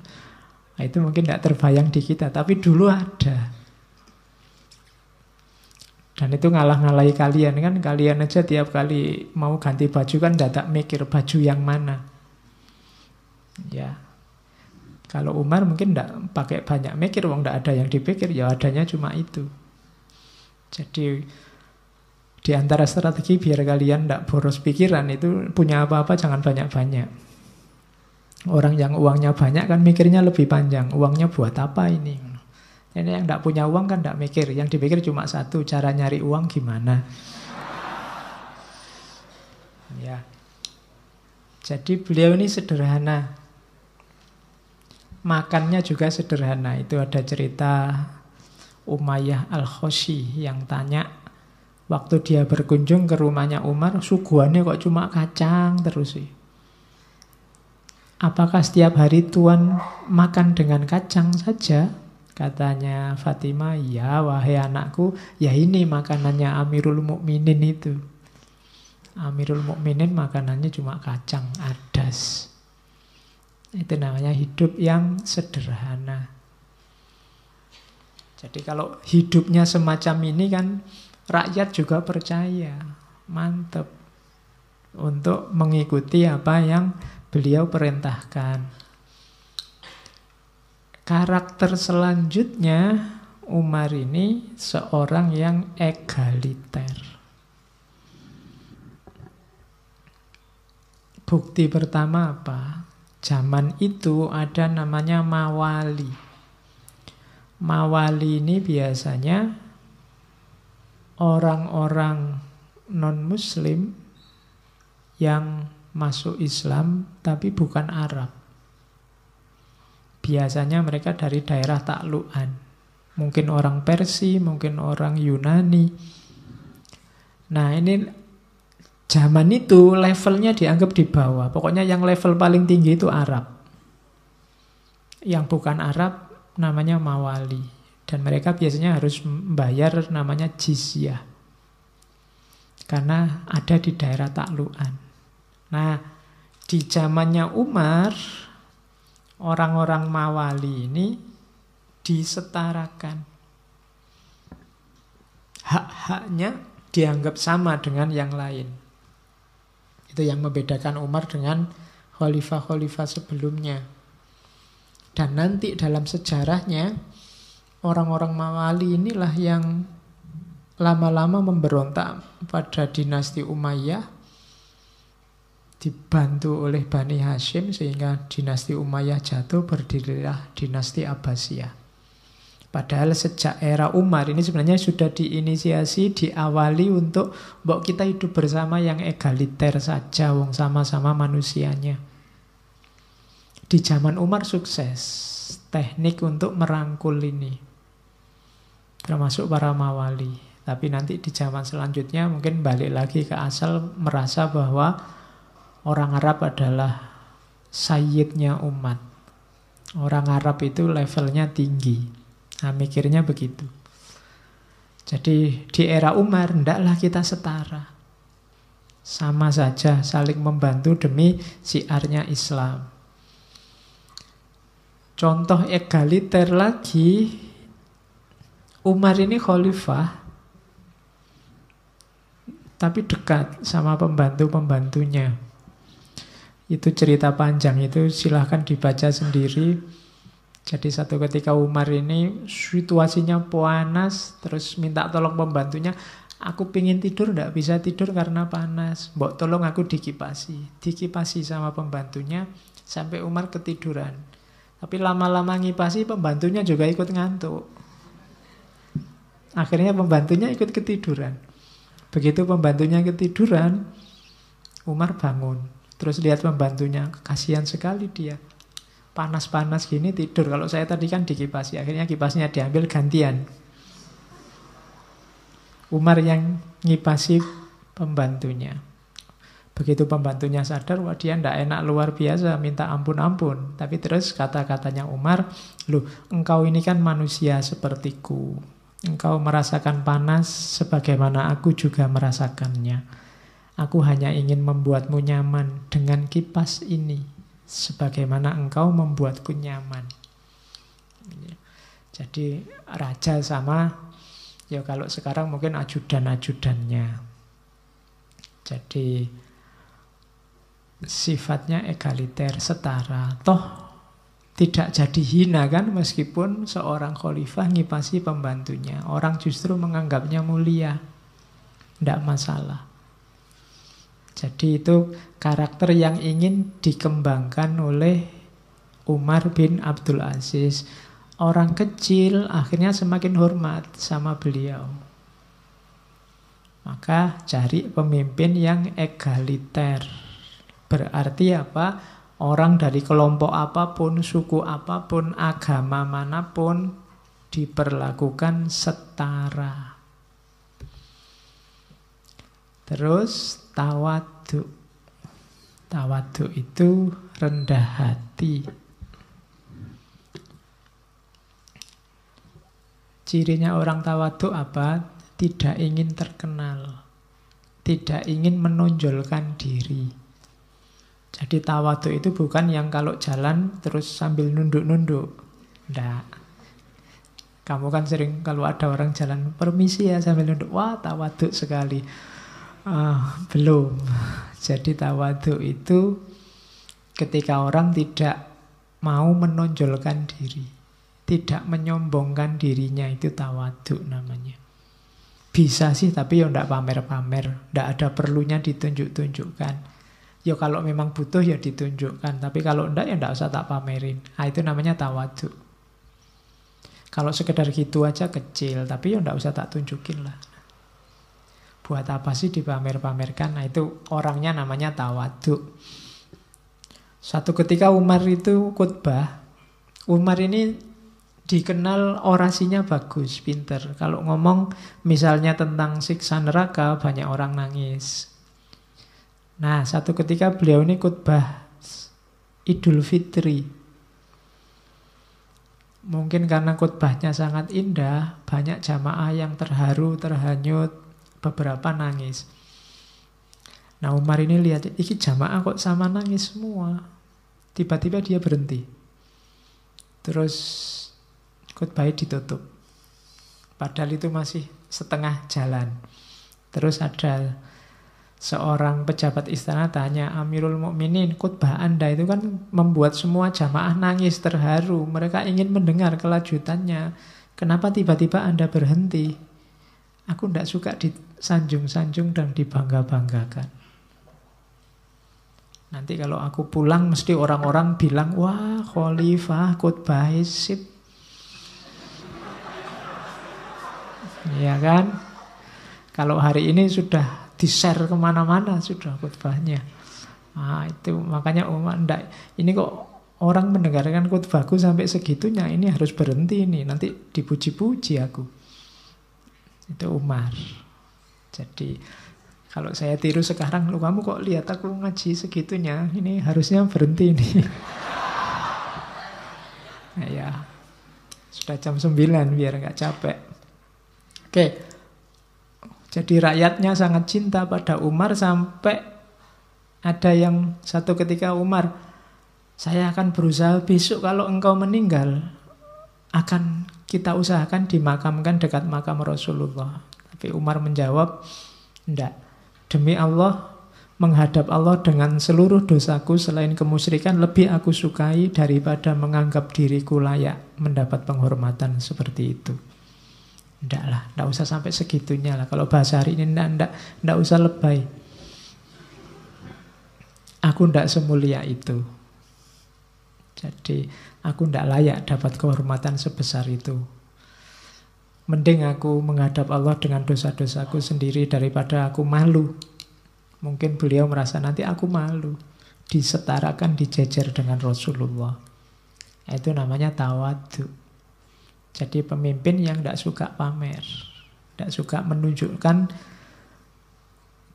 Nah, itu mungkin tidak terbayang di kita. Tapi dulu ada. Dan itu ngalah-ngalahi kalian. Kan kalian aja tiap kali mau ganti baju kan tidak mikir baju yang mana. Ya. Kalau Umar mungkin tidak pakai banyak mikir. Wong tidak ada yang dipikir. Ya adanya cuma itu. Jadi di antara strategi biar kalian tidak boros pikiran itu punya apa-apa jangan banyak-banyak. Orang yang uangnya banyak kan mikirnya lebih panjang. Uangnya buat apa ini? Ini yang tidak punya uang kan tidak mikir. Yang dipikir cuma satu, cara nyari uang gimana. Ya. Jadi beliau ini sederhana. Makannya juga sederhana. Itu ada cerita Umayyah Al-Khoshi yang tanya, waktu dia berkunjung ke rumahnya Umar, suguhannya kok cuma kacang terus sih. Apakah setiap hari Tuan makan dengan kacang saja? Katanya Fatimah, ya wahai anakku, ya ini makanannya Amirul Mukminin itu. Amirul Mukminin makanannya cuma kacang adas. Itu namanya hidup yang sederhana. Jadi kalau hidupnya semacam ini kan rakyat juga percaya, mantap untuk mengikuti apa yang beliau perintahkan. Karakter selanjutnya Umar ini seorang yang egaliter. Bukti pertama apa? Zaman itu ada namanya mawali. Mawali ini biasanya orang-orang non-muslim yang masuk Islam tapi bukan Arab. Biasanya mereka dari daerah taklukan. Mungkin orang Persia, mungkin orang Yunani. Nah ini zaman itu levelnya dianggap di bawah. Pokoknya yang level paling tinggi itu Arab. Yang bukan Arab namanya mawali. Dan mereka biasanya harus membayar namanya jizyah. Karena ada di daerah taklukan. Nah, di zamannya Umar, orang-orang Mawali ini disetarakan. Hak-haknya dianggap sama dengan yang lain. Itu yang membedakan Umar dengan khalifah-khalifah sebelumnya. Dan nanti dalam sejarahnya, orang-orang Mawali inilah yang lama-lama memberontak pada dinasti Umayyah, dibantu oleh Bani Hashim, sehingga dinasti Umayyah jatuh, berdirilah dinasti Abbasiyah. Padahal sejak era Umar ini sebenarnya sudah diinisiasi, diawali untuk mbok kita hidup bersama yang egaliter saja, wong sama-sama manusianya. Di zaman Umar sukses teknik untuk merangkul ini, termasuk para Mawali. Tapi nanti di zaman selanjutnya mungkin balik lagi ke asal, merasa bahwa orang Arab adalah sayyidnya umat. Orang Arab itu levelnya tinggi. Nah, mikirnya begitu. Jadi di era Umar, hendaklah kita setara. Sama saja, saling membantu demi syiarnya Islam. Contoh egaliter lagi, Umar ini khalifah, tapi dekat sama pembantu-pembantunya. Itu cerita panjang, itu silahkan dibaca sendiri. Jadi satu ketika Umar ini situasinya panas, terus minta tolong pembantunya, aku pingin tidur, tidak bisa tidur karena panas. Mbok tolong aku dikipasi. Dikipasi sama pembantunya sampai Umar ketiduran. Tapi lama-lama ngipasi, pembantunya juga ikut ngantuk. Akhirnya pembantunya ikut ketiduran. Begitu pembantunya ketiduran, Umar bangun. Terus lihat pembantunya, kasihan sekali dia. Panas-panas gini tidur. Kalau saya tadi kan dikipasi, akhirnya kipasnya diambil gantian. Umar yang ngipasi pembantunya. Begitu pembantunya sadar, wah dia tidak enak luar biasa, minta ampun-ampun. Tapi terus kata-katanya Umar, loh engkau ini kan manusia sepertiku. Engkau merasakan panas sebagaimana aku juga merasakannya. Aku hanya ingin membuatmu nyaman dengan kipas ini, sebagaimana engkau membuatku nyaman. Jadi raja sama, ya kalau sekarang mungkin ajudan-ajudannya. Jadi sifatnya egaliter, setara. Toh tidak jadi hina kan, meskipun seorang khalifah ngipasi pembantunya. Orang justru menganggapnya mulia, tidak masalah. Jadi itu karakter yang ingin dikembangkan oleh Umar bin Abdul Aziz. Orang kecil akhirnya semakin hormat sama beliau. Maka cari pemimpin yang egaliter. Berarti apa? Orang dari kelompok apapun, suku apapun, agama manapun diperlakukan setara. Terus tawadhu. Tawadhu itu rendah hati. Cirinya orang tawadhu apa? Tidak ingin terkenal. Tidak ingin menonjolkan diri. Jadi tawadhu itu bukan yang kalau jalan terus sambil nunduk-nunduk. Tidak. Kamu kan sering kalau ada orang jalan, permisi ya sambil nunduk. Wah, tawadhu sekali. Belum. Jadi tawadhu itu ketika orang tidak mau menonjolkan diri, tidak menyombongkan dirinya, itu tawadhu namanya. Bisa sih, tapi ya tidak pamer-pamer, tidak ada perlunya ditunjuk-tunjukkan. Ya kalau memang butuh ya ditunjukkan, tapi kalau tidak ya tidak usah tak pamerin. Nah, itu namanya tawadhu. Kalau sekedar gitu aja kecil, tapi ya tidak usah tak tunjukin lah. Buat apa sih dipamer-pamerkan? Nah itu orangnya namanya tawadhu. Satu ketika Umar itu khutbah. Umar ini dikenal orasinya bagus, pinter. Kalau ngomong misalnya tentang siksa neraka, banyak orang nangis. Nah satu ketika beliau ini khutbah Idul Fitri. Mungkin karena khutbahnya sangat indah, banyak jamaah yang terharu, terhanyut, beberapa nangis. Nah Umar ini lihat, ini jamaah kok sama nangis semua. Tiba-tiba dia berhenti. Terus khutbah ditutup. Padahal itu masih setengah jalan. Terus ada seorang pejabat istana tanya, Amirul Mukminin, khutbah Anda itu kan membuat semua jamaah nangis terharu. Mereka ingin mendengar kelanjutannya. Kenapa tiba-tiba Anda berhenti? Aku tidak suka disanjung-sanjung dan dibangga-banggakan. Nanti kalau aku pulang mesti orang-orang bilang, wah khalifah khutbah sip. Iya kan? Kalau hari ini sudah di-share kemana-mana sudah khutbahnya. Nah, itu makanya Umar enggak, ini kok orang mendengarkan khutbahku sampai segitunya, ini harus berhenti ini, nanti dipuji-puji aku. Itu Umar. Jadi kalau saya tiru sekarang, lu kamu kok lihat aku ngaji segitunya, ini harusnya berhenti ini. Nah, ya, sudah jam 9 biar nggak capek. Oke, jadi rakyatnya sangat cinta pada Umar sampai ada yang satu ketika, Umar, saya akan berusaha besok kalau engkau meninggal, akan kita usahakan dimakamkan dekat makam Rasulullah. Tapi Umar menjawab, enggak. Demi Allah, menghadap Allah dengan seluruh dosaku selain kemusyrikan lebih aku sukai daripada menganggap diriku layak mendapat penghormatan seperti itu. Enggak lah, enggak usah sampai segitunya lah. Kalau bahasa hari ini enggak usah lebay. Aku enggak semulia itu. Jadi aku tidak layak dapat kehormatan sebesar itu. Mending aku menghadap Allah dengan dosa-dosaku sendiri daripada aku malu. Mungkin beliau merasa nanti aku malu disetarakan, dijejer dengan Rasulullah. Itu namanya tawadhu. Jadi pemimpin yang tidak suka pamer, tidak suka menunjukkan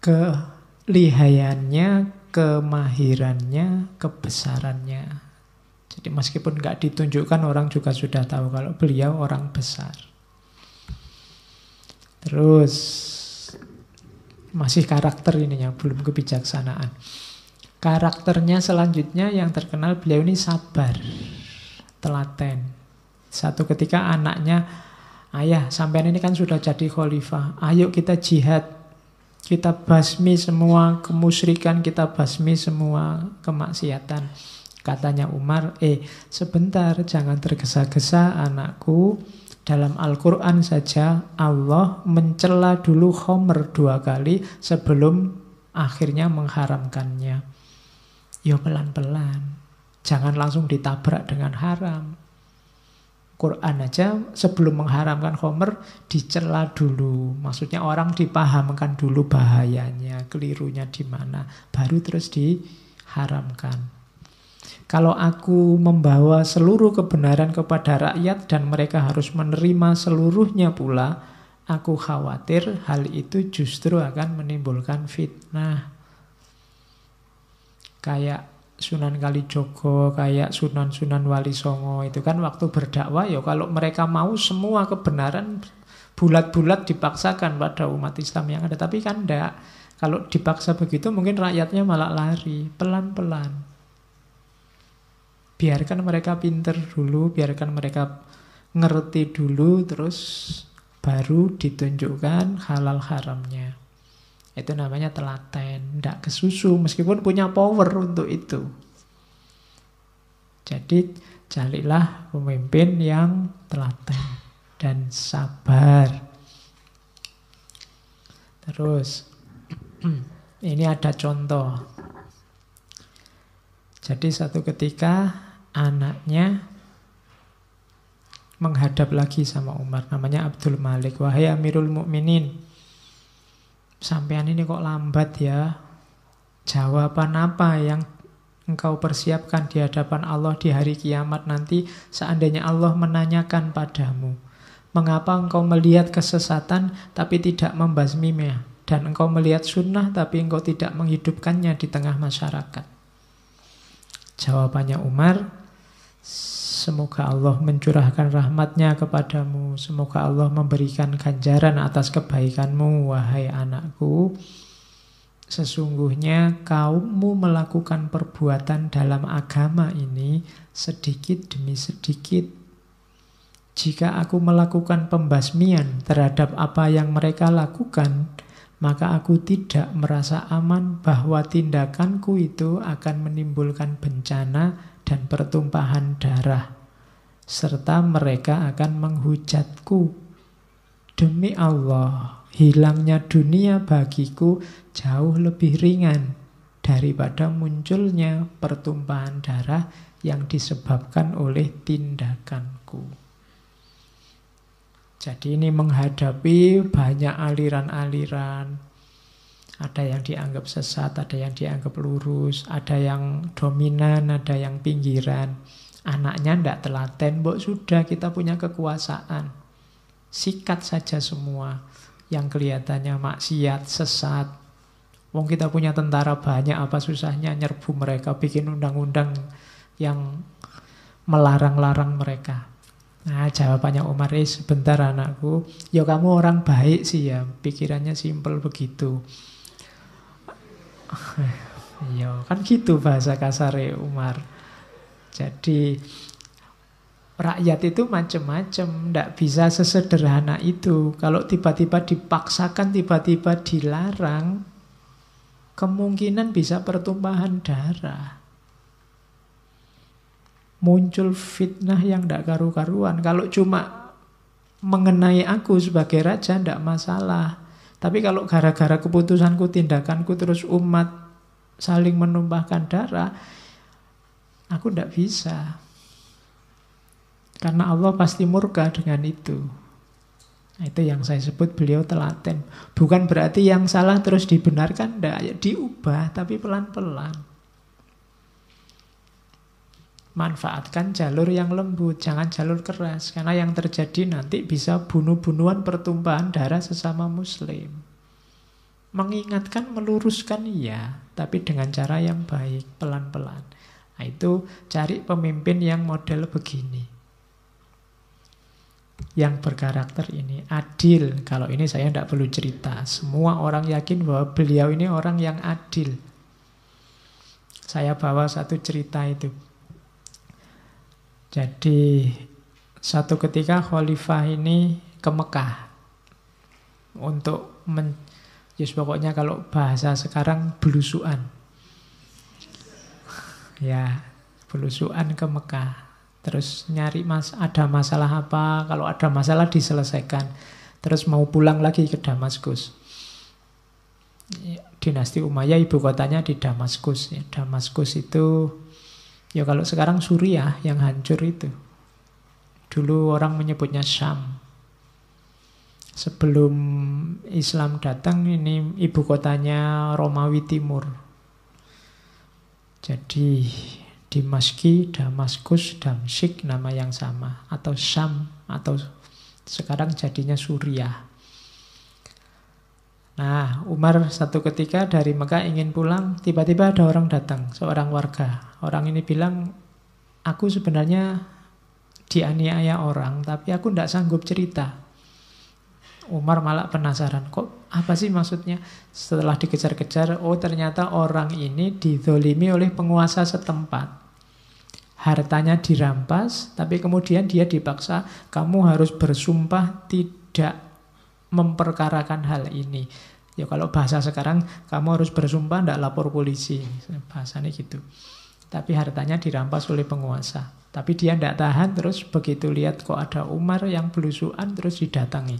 kelihayannya, kemahirannya, kebesarannya. Jadi meskipun nggak ditunjukkan, orang juga sudah tahu kalau beliau orang besar. Terus masih karakter ininya, belum kebijaksanaan. Karakternya selanjutnya yang terkenal, beliau ini sabar, telaten. Satu ketika anaknya, ayah sampean ini kan sudah jadi khalifah, ayo kita jihad, kita basmi semua kemusyrikan, kita basmi semua kemaksiatan. Katanya Umar, sebentar, jangan tergesa-gesa anakku. Dalam Al-Quran saja Allah mencela dulu khamr 2 kali sebelum akhirnya mengharamkannya. Ya pelan-pelan, jangan langsung ditabrak dengan haram. Quran aja sebelum mengharamkan khamr dicela dulu. Maksudnya orang dipahamkan dulu bahayanya, kelirunya di mana, baru terus diharamkan. Kalau aku membawa seluruh kebenaran kepada rakyat dan mereka harus menerima seluruhnya pula, aku khawatir hal itu justru akan menimbulkan fitnah. Kayak Sunan Kalijogo, kayak Sunan Wali Songo, itu kan waktu berdakwah, ya kalau mereka mau semua kebenaran bulat-bulat dipaksakan pada umat Islam yang ada. Tapi kan enggak. Kalau dipaksa begitu mungkin rakyatnya malah lari, pelan-pelan. Biarkan mereka pinter dulu, biarkan mereka ngerti dulu, terus baru ditunjukkan halal haramnya. Itu namanya telaten, tidak kesusu, meskipun punya power untuk itu. Jadi carilah pemimpin yang telaten dan sabar. Terus, ini ada contoh. Jadi satu ketika anaknya menghadap lagi sama Umar, namanya Abdul Malik. Wahai Amirul Mukminin, sampean ini kok lambat ya? Jawaban apa yang engkau persiapkan di hadapan Allah di hari kiamat nanti seandainya Allah menanyakan padamu? Mengapa engkau melihat kesesatan tapi tidak membasminya? Dan engkau melihat sunnah tapi engkau tidak menghidupkannya di tengah masyarakat? Jawabannya Umar, semoga Allah mencurahkan rahmatnya kepadamu. Semoga Allah memberikan ganjaran atas kebaikanmu, wahai anakku. sesungguhnya kaummu melakukan perbuatan dalam agama ini sedikit demi sedikit. Jika aku melakukan pembasmian terhadap apa yang mereka lakukan, maka aku tidak merasa aman bahwa tindakanku itu akan menimbulkan bencana dan pertumpahan darah, serta mereka akan menghujatku. Demi Allah, hilangnya dunia bagiku jauh lebih ringan daripada munculnya pertumpahan darah yang disebabkan oleh tindakanku. Jadi ini menghadapi banyak aliran-aliran. Ada yang dianggap sesat, ada yang dianggap lurus, ada yang dominan, ada yang pinggiran. Anaknya tidak telaten, mbok sudah kita punya kekuasaan. Sikat saja semua yang kelihatannya maksiat, sesat. Wong kita punya tentara banyak, apa susahnya nyerbu mereka, bikin undang-undang yang melarang-larang mereka. Nah, jawabannya Umar, sebentar anakku, ya kamu orang baik sih ya, pikirannya simpel begitu. Ya kan gitu bahasa kasarnya Umar. Jadi rakyat itu macam-macam, tidak bisa sesederhana itu. Kalau tiba-tiba dipaksakan, tiba-tiba dilarang, kemungkinan bisa pertumpahan darah. Muncul fitnah yang tidak karu-karuan. Kalau cuma mengenai aku sebagai raja tidak masalah. Tapi kalau gara-gara keputusanku, tindakanku terus umat saling menumpahkan darah, aku tidak bisa. Karena Allah pasti murka dengan itu. Nah, itu yang saya sebut beliau telaten. Bukan berarti yang salah terus dibenarkan, tidak. Ya, diubah, tapi pelan-pelan. Manfaatkan jalur yang lembut, jangan jalur keras. Karena yang terjadi nanti bisa bunuh-bunuhan, pertumpahan darah sesama muslim. Mengingatkan, meluruskan iya, tapi dengan cara yang baik, pelan-pelan. Nah, itu cari pemimpin yang model begini, yang berkarakter ini, adil. Kalau ini saya tidak perlu cerita, semua orang yakin bahwa beliau ini orang yang adil. Saya bawa satu cerita itu. Jadi satu ketika khalifah ini ke Mekah untuk pokoknya kalau bahasa sekarang belusuan. Ya, belusuan ke Mekah. Terus nyari ada masalah apa, kalau ada masalah diselesaikan. Terus mau pulang lagi ke Damaskus. Dinasti Umayyah ibu kotanya di Damaskus. Damaskus itu, ya kalau sekarang Suriah yang hancur itu. Dulu orang menyebutnya Syam. Sebelum Islam datang, ini ibu kotanya Romawi Timur. Jadi Dimaski, Damaskus, Damsyik nama yang sama, atau Syam, atau sekarang jadinya Suriah. Nah, Umar satu ketika dari Mekah ingin pulang, tiba-tiba ada orang datang, seorang warga. Orang ini bilang, aku sebenarnya dianiaya orang, tapi aku tidak sanggup cerita. Umar malah penasaran, kok apa sih maksudnya? Setelah dikejar-kejar, oh ternyata orang ini dizolimi oleh penguasa setempat. Hartanya dirampas, tapi kemudian dia dipaksa, kamu harus bersumpah tidak memperkarakan hal ini. Ya kalau bahasa sekarang, kamu harus bersumpah tidak lapor polisi. Bahasanya gitu. Tapi hartanya dirampas oleh penguasa. Tapi dia tidak tahan, terus begitu lihat kok ada Umar yang belusuan, terus didatangi.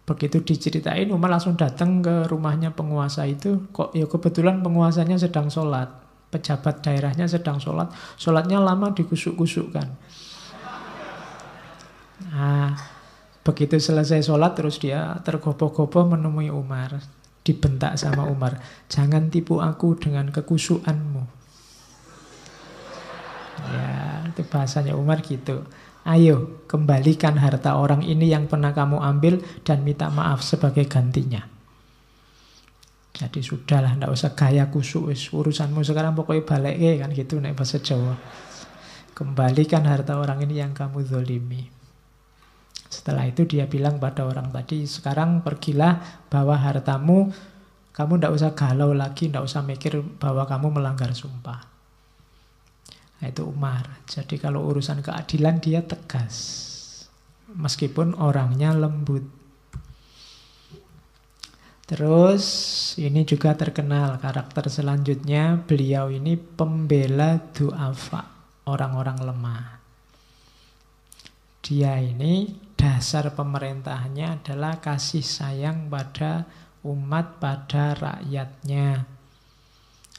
Begitu diceritain, Umar langsung datang ke rumahnya penguasa itu. Kok ya kebetulan penguasanya sedang sholat, pejabat daerahnya sedang sholat. Sholatnya lama dikusuk-kusukkan. Nah, begitu selesai sholat, terus dia tergopoh-gopoh menemui Umar. Dibentak sama Umar, jangan tipu aku dengan kekusukanmu. Ya, itu bahasanya Umar gitu. Ayo, kembalikan harta orang ini yang pernah kamu ambil dan minta maaf sebagai gantinya. Jadi sudahlah, tidak usah gaya kusuk, urusanmu sekarang pokoknya balik kan gitu nek bahasa Jawa. Kembalikan harta orang ini yang kamu zolimi. Setelah itu dia bilang pada orang tadi, sekarang pergilah bawa hartamu Kamu tidak usah galau lagi, tidak usah mikir bahwa kamu melanggar sumpah. Nah, itu Umar. Jadi kalau urusan keadilan dia tegas. Meskipun orangnya lembut. Terus ini juga terkenal karakter selanjutnya. Beliau ini pembela du'afa, orang-orang lemah. Dia ini dasar pemerintahannya adalah kasih sayang pada umat, pada rakyatnya.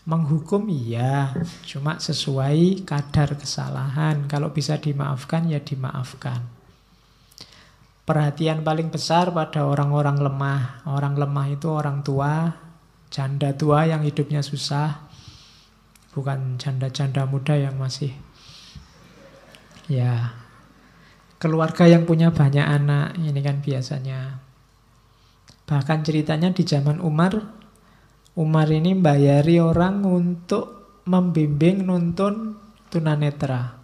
Menghukum iya, cuma sesuai kadar kesalahan. Kalau bisa dimaafkan ya dimaafkan. Perhatian paling besar pada orang-orang lemah. Orang lemah itu orang tua, janda tua yang hidupnya susah. Bukan janda-janda muda yang masih ya keluarga yang punya banyak anak. Ini kan biasanya. Bahkan ceritanya di zaman Umar ini membayari orang untuk membimbing nuntun tunanetra.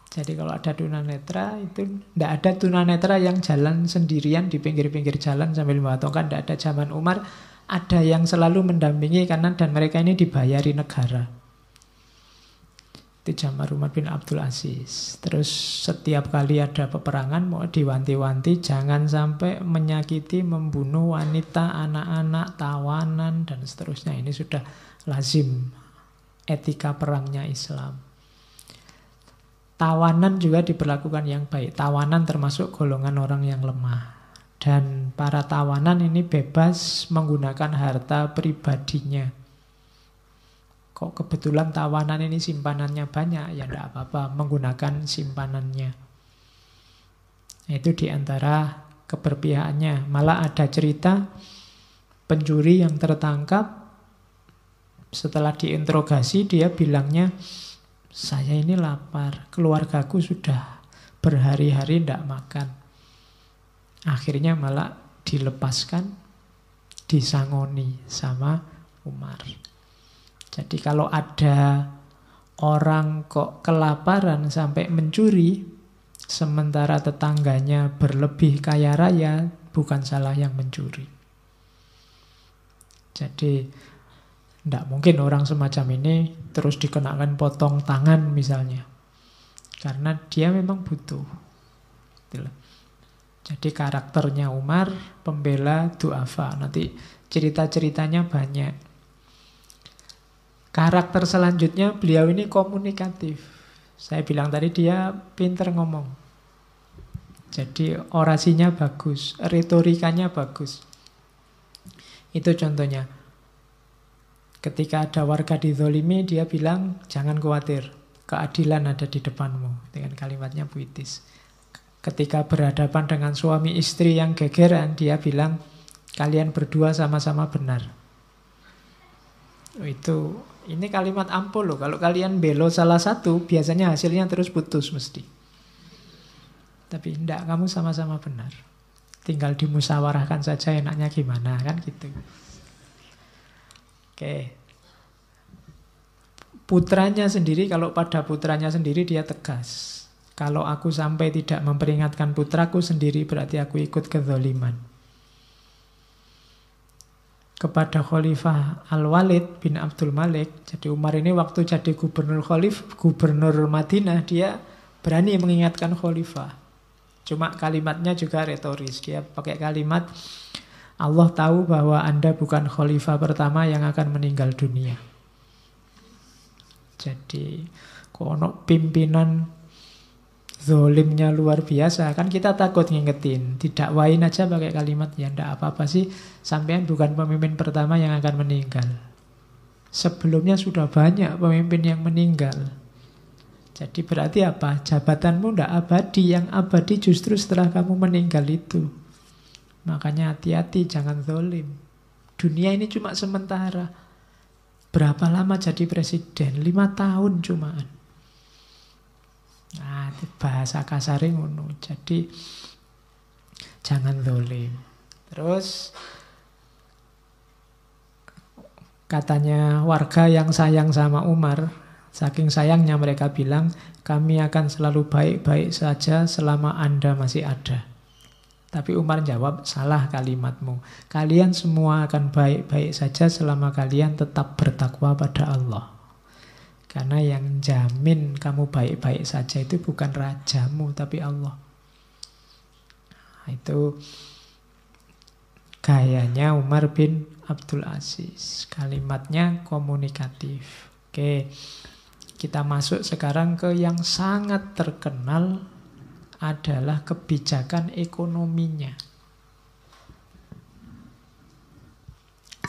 Jadi kalau ada tunanetra itu tidak ada tunanetra yang jalan sendirian di pinggir-pinggir jalan sambil membawa tongkat. Tidak ada. Zaman Umar ada yang selalu mendampingi karena dan mereka ini dibayari negara. Itu zaman Umar bin Abdul Aziz. Terus setiap kali ada peperangan mau diwanti-wanti jangan sampai menyakiti, membunuh wanita, anak-anak, tawanan dan seterusnya. Ini sudah lazim etika perangnya Islam. Tawanan juga diperlakukan yang baik. Tawanan termasuk golongan orang yang lemah. Dan para tawanan ini bebas menggunakan harta pribadinya. Kok kebetulan tawanan ini simpanannya banyak, ya tidak apa-apa menggunakan simpanannya. Itu diantara keberpihakannya. Malah ada cerita pencuri yang tertangkap, setelah diinterogasi dia bilangnya, saya ini lapar, keluargaku sudah berhari-hari tidak makan. Akhirnya malah dilepaskan, disangoni sama Umar. Jadi kalau ada orang kok kelaparan sampai mencuri, sementara tetangganya berlebih kaya raya, bukan salah yang mencuri. Jadi tidak mungkin orang semacam ini terus dikenakan potong tangan misalnya. Karena dia memang butuh. Jadi karakternya Umar, pembela du'afa. Nanti cerita-ceritanya banyak. Karakter selanjutnya beliau ini komunikatif. Saya bilang tadi dia pinter ngomong. Jadi orasinya bagus, retorikanya bagus. Itu contohnya. Ketika ada warga dizolimi, dia bilang, jangan khawatir, keadilan ada di depanmu. Dengan kalimatnya puitis. Ketika berhadapan dengan suami istri yang gegeran, dia bilang, kalian berdua sama-sama benar. Ini kalimat ampuh loh. Kalau kalian belo salah satu, biasanya hasilnya terus putus mesti. Tapi enggak, kamu sama-sama benar. Tinggal dimusyawarahkan saja enaknya gimana, kan gitu. Oke. Putranya sendiri, kalau pada putranya sendiri dia tegas. Kalau aku sampai tidak memperingatkan putraku sendiri, berarti aku ikut kezaliman. Kepada Khalifah Al-Walid bin Abdul Malik. Jadi Umar ini waktu jadi gubernur Madinah, dia berani mengingatkan Khalifah. Cuma kalimatnya juga retoris. Dia pakai kalimat, Allah tahu bahwa Anda bukan Khalifah pertama yang akan meninggal dunia. Jadi kono pimpinan zolimnya luar biasa. Kan kita takut ngingetin. Didakwain aja pakai kalimat, ya ndak apa-apa sih, sampean bukan pemimpin pertama yang akan meninggal. Sebelumnya sudah banyak pemimpin yang meninggal. Jadi berarti apa? Jabatanmu ndak abadi. Yang abadi justru setelah kamu meninggal itu. Makanya hati-hati, jangan zolim. Dunia ini cuma sementara. Berapa lama jadi presiden? 5 tahun cumaan. Nah, bahasa kasarnya ngono. Jadi jangan zalim. Terus katanya warga yang sayang sama Umar, saking sayangnya mereka bilang, kami akan selalu baik-baik saja selama Anda masih ada. Tapi Umar jawab, salah kalimatmu. Kalian semua akan baik-baik saja selama kalian tetap bertakwa pada Allah. Karena yang jamin kamu baik-baik saja itu bukan rajamu, tapi Allah. Nah, itu gayanya Umar bin Abdul Aziz. Kalimatnya komunikatif. Oke, kita masuk sekarang ke yang sangat terkenal adalah kebijakan ekonominya.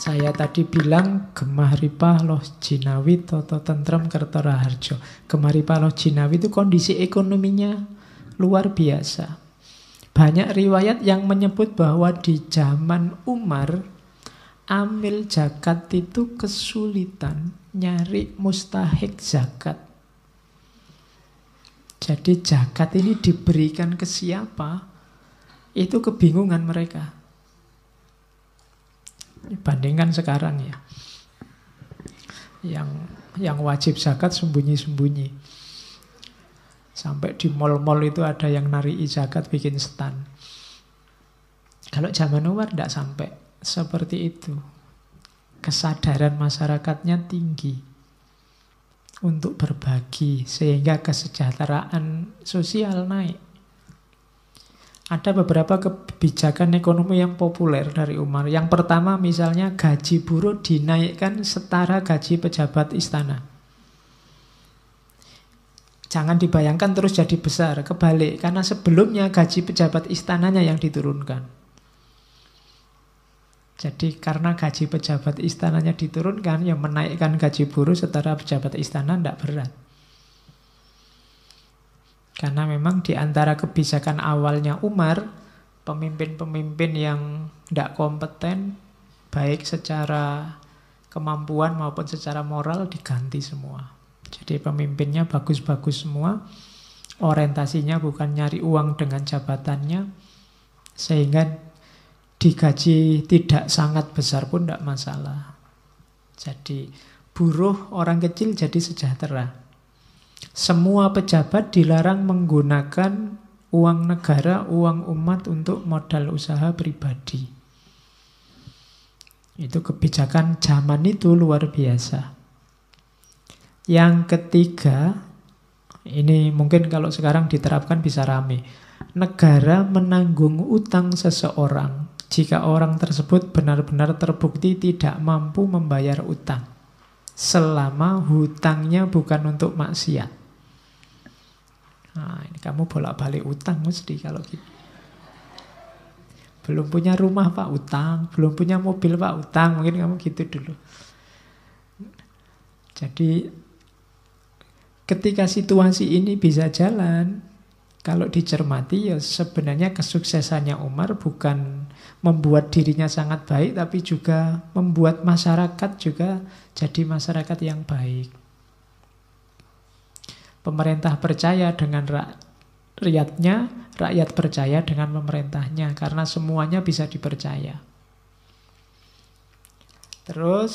Saya tadi bilang Gemah Ripah Loh Jinawi Toto Tentrem Kertora Harjo. Gemah Ripah Loh Jinawi itu kondisi ekonominya luar biasa. Banyak riwayat yang menyebut bahwa di zaman Umar, amil zakat itu kesulitan nyari mustahik zakat. Jadi zakat ini diberikan ke siapa, itu kebingungan mereka. Bandingkan sekarang ya, yang wajib zakat sembunyi-sembunyi. Sampai di mal-mal itu ada yang nari zakat bikin stand. Kalau zaman Umar tidak sampai seperti itu. Kesadaran masyarakatnya tinggi untuk berbagi sehingga kesejahteraan sosial naik. Ada beberapa kebijakan ekonomi yang populer dari Umar. Yang pertama misalnya gaji buruh dinaikkan setara gaji pejabat istana. Jangan dibayangkan terus jadi besar, kebalik. Karena sebelumnya gaji pejabat istananya yang diturunkan. Jadi karena gaji pejabat istananya diturunkan, yang menaikkan gaji buruh setara pejabat istana tidak berat. Karena memang di antara kebijakan awalnya Umar, pemimpin-pemimpin yang tidak kompeten, baik secara kemampuan maupun secara moral diganti semua. Jadi pemimpinnya bagus-bagus semua, orientasinya bukan nyari uang dengan jabatannya, sehingga digaji tidak sangat besar pun tidak masalah. Jadi buruh orang kecil jadi sejahtera. Semua pejabat dilarang menggunakan uang negara, uang umat untuk modal usaha pribadi. Itu kebijakan zaman itu luar biasa. Yang ketiga, ini mungkin kalau sekarang diterapkan bisa rame. Negara menanggung utang seseorang jika orang tersebut benar-benar terbukti tidak mampu membayar utang, selama hutangnya bukan untuk maksiat. Nah, ini kamu bolak-balik utang mesti kalau gitu. Belum punya rumah Pak, utang. Belum punya mobil Pak, utang. Mungkin kamu gitu dulu. Jadi ketika situasi ini bisa jalan, kalau dicermati ya sebenarnya kesuksesannya Umar bukan membuat dirinya sangat baik, tapi juga membuat masyarakat juga jadi masyarakat yang baik. Pemerintah percaya dengan rakyatnya, rakyat percaya dengan pemerintahnya, karena semuanya bisa dipercaya. Terus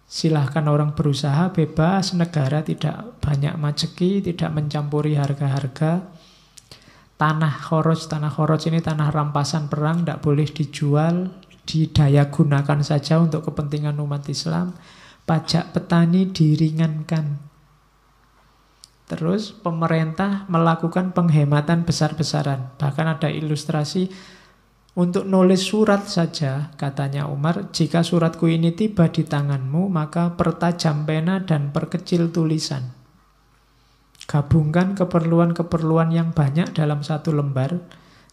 silahkan orang berusaha bebas, negara tidak banyak majeki, tidak mencampuri harga-harga. Tanah khoroj ini tanah rampasan perang, tidak boleh dijual, didaya gunakan saja untuk kepentingan umat Islam. Pajak petani diringankan. Terus pemerintah melakukan penghematan besar-besaran. Bahkan ada ilustrasi untuk nulis surat saja, katanya Umar, jika suratku ini tiba di tanganmu, maka pertajam pena dan perkecil tulisan. Gabungkan keperluan-keperluan yang banyak dalam satu lembar,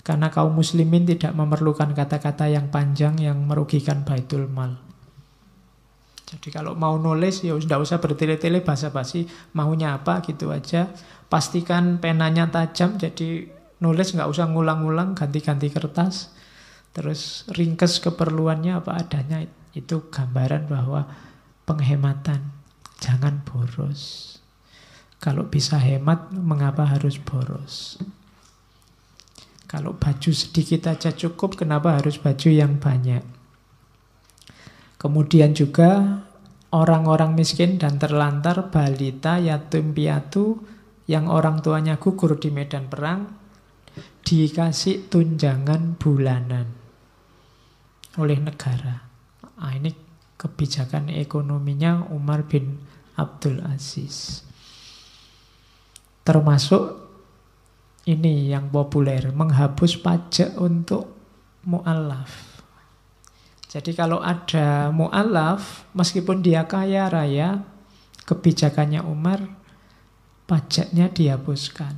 karena kaum muslimin tidak memerlukan kata-kata yang panjang yang merugikan Baitul Mal. Jadi kalau mau nulis ya tidak usah bertele-tele basa-basi, maunya apa gitu aja. Pastikan penanya tajam, jadi nulis nggak usah ngulang-ngulang, ganti-ganti kertas. Terus ringkes keperluannya apa adanya. Itu gambaran bahwa penghematan, jangan boros. Kalau bisa hemat, mengapa harus boros? Kalau baju sedikit aja cukup, kenapa harus baju yang banyak? Kemudian juga orang-orang miskin dan terlantar, balita, yatim piatu, yang orang tuanya gugur di medan perang, dikasih tunjangan bulanan oleh negara. Nah, ini kebijakan ekonominya Umar bin Abdul Aziz. Termasuk ini yang populer, menghapus pajak untuk mu'alaf. Jadi kalau ada mu'alaf, meskipun dia kaya raya, kebijakannya Umar, pajaknya dihapuskan.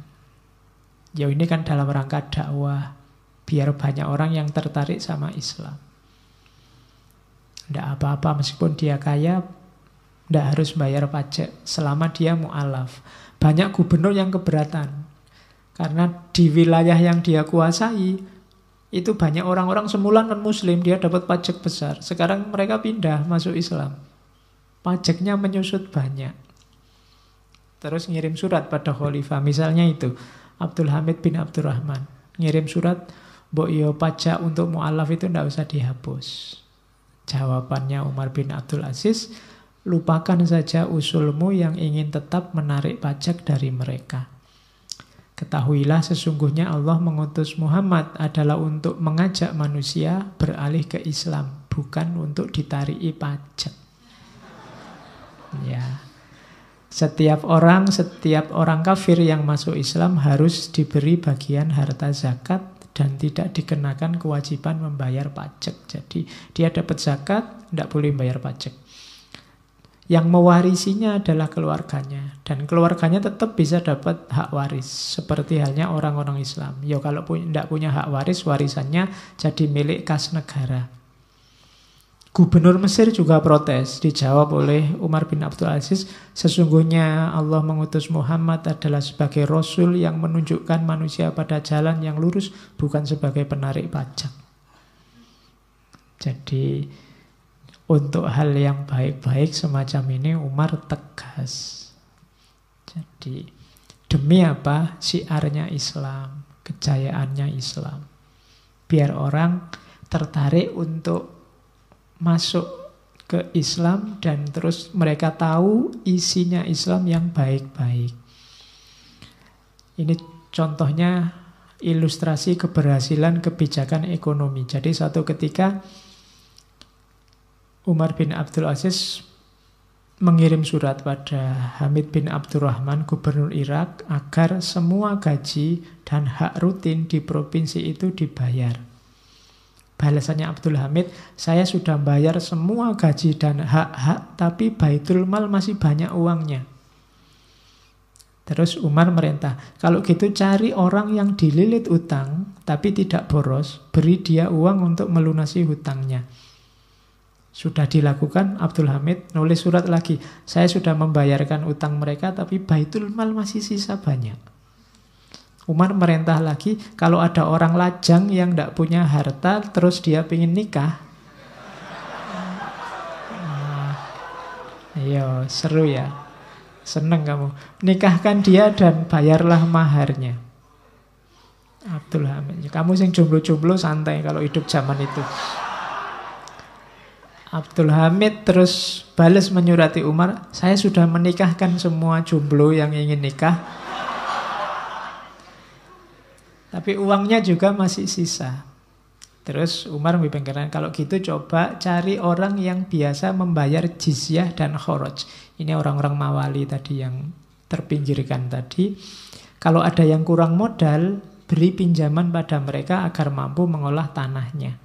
Ya ini kan dalam rangka dakwah, biar banyak orang yang tertarik sama Islam. Tidak apa-apa meskipun dia kaya, tidak harus bayar pajak selama dia mu'alaf. Banyak gubernur yang keberatan. Karena di wilayah yang dia kuasai, itu banyak orang-orang semula non-muslim, dia dapat pajak besar. Sekarang mereka pindah masuk Islam. Pajaknya menyusut banyak. Terus ngirim surat pada khalifah. Misalnya itu, Abdul Hamid bin Abdurrahman. Ngirim surat, mbok yo pajak untuk mu'alaf itu tidak usah dihapus. Jawabannya Umar bin Abdul Aziz, lupakan saja usulmu yang ingin tetap menarik pajak dari mereka. Ketahuilah sesungguhnya Allah mengutus Muhammad adalah untuk mengajak manusia beralih ke Islam, bukan untuk ditariki pajak. Ya. Setiap orang kafir yang masuk Islam harus diberi bagian harta zakat dan tidak dikenakan kewajiban membayar pajak. Jadi dia dapat zakat, tidak boleh membayar pajak. Yang mewarisinya adalah keluarganya. Dan keluarganya tetap bisa dapat hak waris. Seperti halnya orang-orang Islam. Ya kalau tidak punya hak waris, warisannya jadi milik kas negara. Gubernur Mesir juga protes. Dijawab oleh Umar bin Abdul Aziz, sesungguhnya Allah mengutus Muhammad adalah sebagai Rasul yang menunjukkan manusia pada jalan yang lurus, bukan sebagai penarik pajak. Jadi untuk hal yang baik-baik semacam ini Umar tegas. Jadi demi apa? Syiarnya Islam, kejayaannya Islam. Biar orang tertarik untuk masuk ke Islam dan terus mereka tahu isinya Islam yang baik-baik. Ini contohnya ilustrasi keberhasilan kebijakan ekonomi. Jadi suatu ketika Umar bin Abdul Aziz mengirim surat pada Hamid bin Abdurrahman, gubernur Irak, agar semua gaji dan hak rutin di provinsi itu dibayar. Balasannya Abdul Hamid, saya sudah bayar semua gaji dan hak-hak, tapi Baitul Mal masih banyak uangnya. Terus Umar merintah, kalau gitu cari orang yang dililit utang, tapi tidak boros, beri dia uang untuk melunasi hutangnya. Sudah dilakukan, Abdul Hamid nulis surat lagi. Saya sudah membayarkan utang mereka, tapi Baitul Mal masih sisa banyak. Umar merintah lagi, kalau ada orang lajang yang tidak punya harta, terus dia ingin nikah. Iya, seru ya. Seneng kamu. Nikahkan dia dan bayarlah maharnya. Abdul Hamid, kamu sing jomblo-jomblo santai kalau hidup zaman itu. Abdul Hamid terus balas menyurati Umar, saya sudah menikahkan semua jomblo yang ingin nikah. Tapi uangnya juga masih sisa. Terus Umar memikirkan, kalau gitu coba cari orang yang biasa membayar jizyah dan kharaj. Ini orang-orang mawali tadi yang terpinggirkan tadi. Kalau ada yang kurang modal, beri pinjaman pada mereka agar mampu mengolah tanahnya.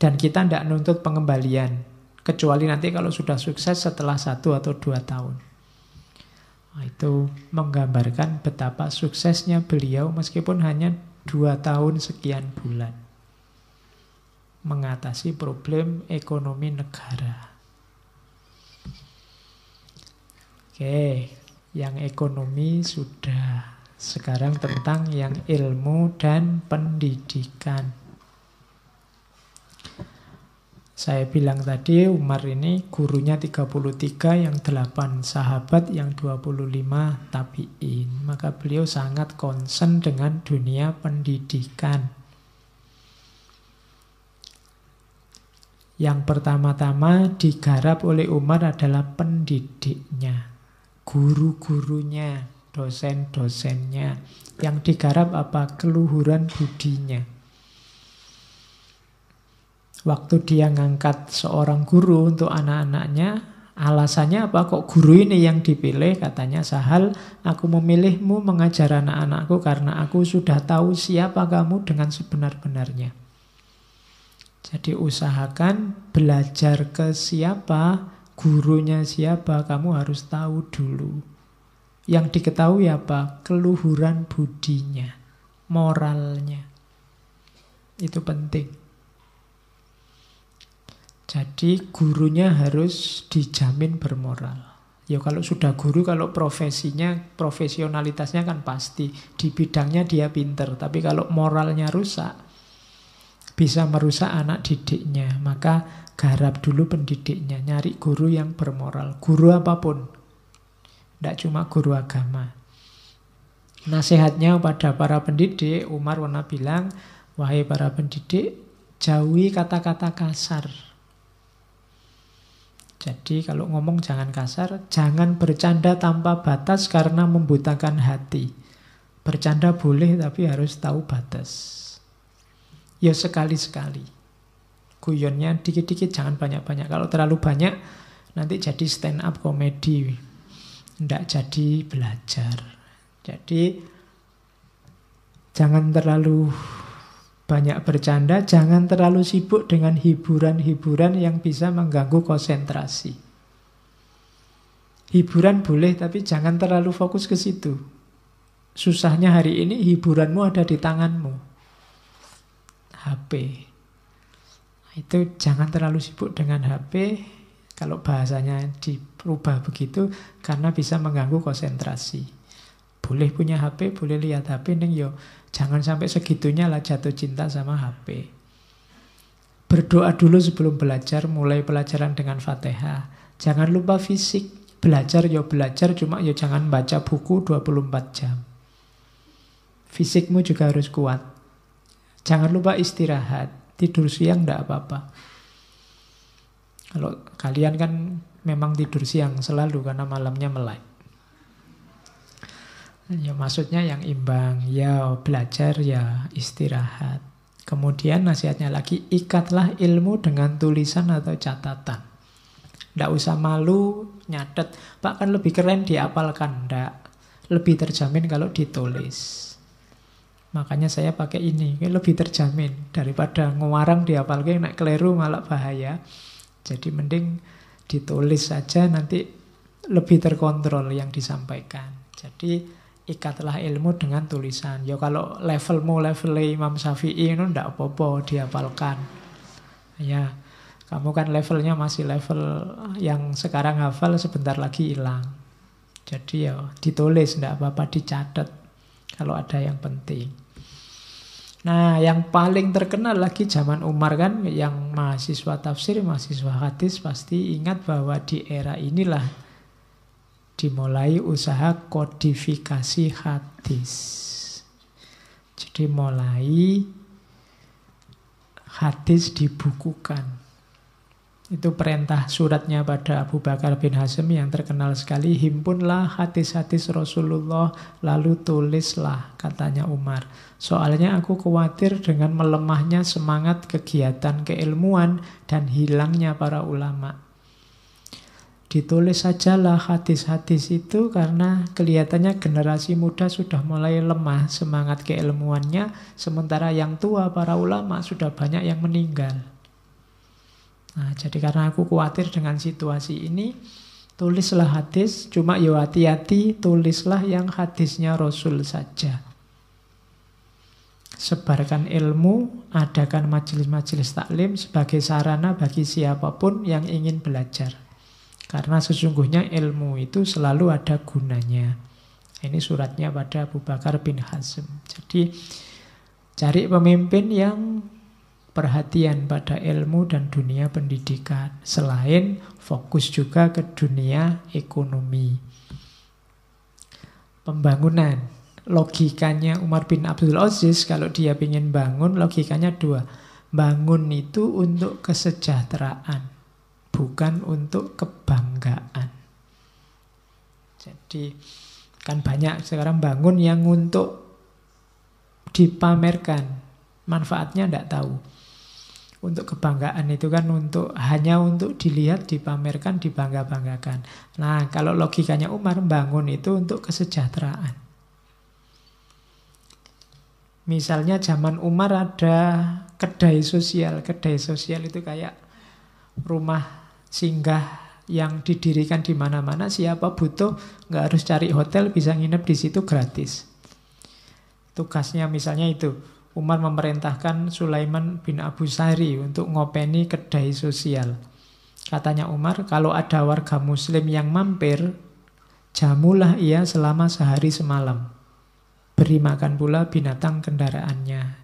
Dan kita tidak nuntut pengembalian, kecuali nanti kalau sudah sukses setelah 1 atau 2 tahun. Nah, itu menggambarkan betapa suksesnya beliau meskipun hanya 2 tahun sekian bulan. Mengatasi problem ekonomi negara. Oke, yang ekonomi sudah. Sekarang tentang yang ilmu dan pendidikan. Saya bilang tadi Umar ini gurunya 33, yang 8 sahabat, yang 25 tabi'in. Maka beliau sangat concern dengan dunia pendidikan. Yang pertama-tama digarap oleh Umar adalah pendidiknya, guru-gurunya. dosen-dosennya. Yang digarap apa? Keluhuran budinya. Waktu dia ngangkat seorang guru untuk anak-anaknya, alasannya apa? Kok guru ini yang dipilih? Katanya, Sahal, aku memilihmu mengajar anak-anakku karena aku sudah tahu siapa kamu dengan sebenar-benarnya. Jadi usahakan belajar ke siapa, gurunya siapa, kamu harus tahu dulu. Yang diketahui apa? Keluhuran budinya, moralnya. Itu penting. Jadi gurunya harus dijamin bermoral. Ya kalau sudah guru, kalau profesinya, profesionalitasnya kan pasti. Di bidangnya dia pinter. Tapi kalau moralnya rusak, bisa merusak anak didiknya. Maka garap dulu pendidiknya. Nyari guru yang bermoral. Guru apapun. Tidak cuma guru agama. Nasihatnya pada para pendidik, Umar pernah bilang, wahai para pendidik, jauhi kata-kata kasar. Jadi kalau ngomong jangan kasar, jangan bercanda tanpa batas karena membutakan hati. Bercanda boleh tapi harus tahu batas. Ya sekali-sekali. Guyonnya dikit-dikit, jangan banyak-banyak. Kalau terlalu banyak, nanti jadi stand up komedi. Tidak jadi belajar. Jadi jangan terlalu banyak bercanda, jangan terlalu sibuk dengan hiburan-hiburan yang bisa mengganggu konsentrasi. Hiburan boleh, tapi jangan terlalu fokus ke situ. Susahnya hari ini hiburanmu ada di tanganmu. HP. Itu jangan terlalu sibuk dengan HP. Kalau bahasanya dirubah begitu, karena bisa mengganggu konsentrasi. Boleh punya HP, boleh lihat HP, neng yo. Jangan sampai segitunya lah jatuh cinta sama HP. Berdoa dulu sebelum belajar, mulai pelajaran dengan Fatihah. Jangan lupa fisik. Belajar, cuma yo jangan baca buku 24 jam. Fisikmu juga harus kuat. Jangan lupa istirahat. Tidur siang enggak apa-apa. Kalau kalian kan memang tidur siang selalu karena malamnya melek. Ya maksudnya yang imbang, ya belajar, ya istirahat. Kemudian nasihatnya lagi, ikatlah ilmu dengan tulisan atau catatan. Nggak usah malu nyatet, Pak kan lebih keren dihafalkan. Nggak, lebih terjamin kalau ditulis. Makanya saya pakai ini, lebih terjamin. Daripada ngewarang dihafalkan, naik keliru malah bahaya. Jadi mending ditulis saja, nanti lebih terkontrol yang disampaikan. Jadi ikatlah ilmu dengan tulisan. Ya kalau levelmu level Imam Syafi'i itu ndak apa-apa dihafalkan. Ya, kamu kan levelnya masih level yang sekarang hafal sebentar lagi hilang. Jadi ya ditulis ndak apa-apa, dicatat kalau ada yang penting. Nah, yang paling terkenal lagi zaman Umar kan, yang mahasiswa tafsir, mahasiswa hadis pasti ingat bahwa di era inilah dimulai usaha kodifikasi hadis. Jadi mulai hadis dibukukan. Itu perintah suratnya pada Abu Bakar bin Hazm yang terkenal sekali. Himpunlah hadis-hadis Rasulullah, lalu tulislah, katanya Umar. Soalnya aku khawatir dengan melemahnya semangat kegiatan keilmuan dan hilangnya para ulama. Ditulis sajalah hadis-hadis itu karena kelihatannya generasi muda sudah mulai lemah semangat keilmuannya, sementara yang tua para ulama sudah banyak yang meninggal. Nah, jadi karena aku khawatir dengan situasi ini, tulislah hadis, cuma ya hati-hati, tulislah yang hadisnya Rasul saja. Sebarkan ilmu, adakan majelis-majelis taklim sebagai sarana bagi siapapun yang ingin belajar. Karena sesungguhnya ilmu itu selalu ada gunanya. Ini suratnya pada Abu Bakar bin Hazm. Jadi cari pemimpin yang perhatian pada ilmu dan dunia pendidikan. Selain fokus juga ke dunia ekonomi. Pembangunan. Logikanya Umar bin Abdul Aziz kalau dia ingin bangun, logikanya dua. Bangun itu untuk kesejahteraan, bukan untuk kebanggaan. Jadi Kan banyak sekarang bangun yang untuk dipamerkan, manfaatnya tidak tahu. Untuk kebanggaan itu kan hanya untuk dilihat, dipamerkan, dibangga-banggakan. Nah, kalau logikanya Umar, bangun itu untuk kesejahteraan. Misalnya zaman Umar ada kedai sosial. Kedai sosial itu kayak rumah singgah yang didirikan di mana-mana. Siapa butuh, nggak harus cari hotel, bisa nginep di situ gratis. Tugasnya misalnya itu, Umar memerintahkan Sulaiman bin Abu Sari untuk ngopeni kedai sosial. Katanya Umar, kalau ada warga muslim yang mampir, jamulah ia selama sehari semalam. Beri makan pula binatang kendaraannya.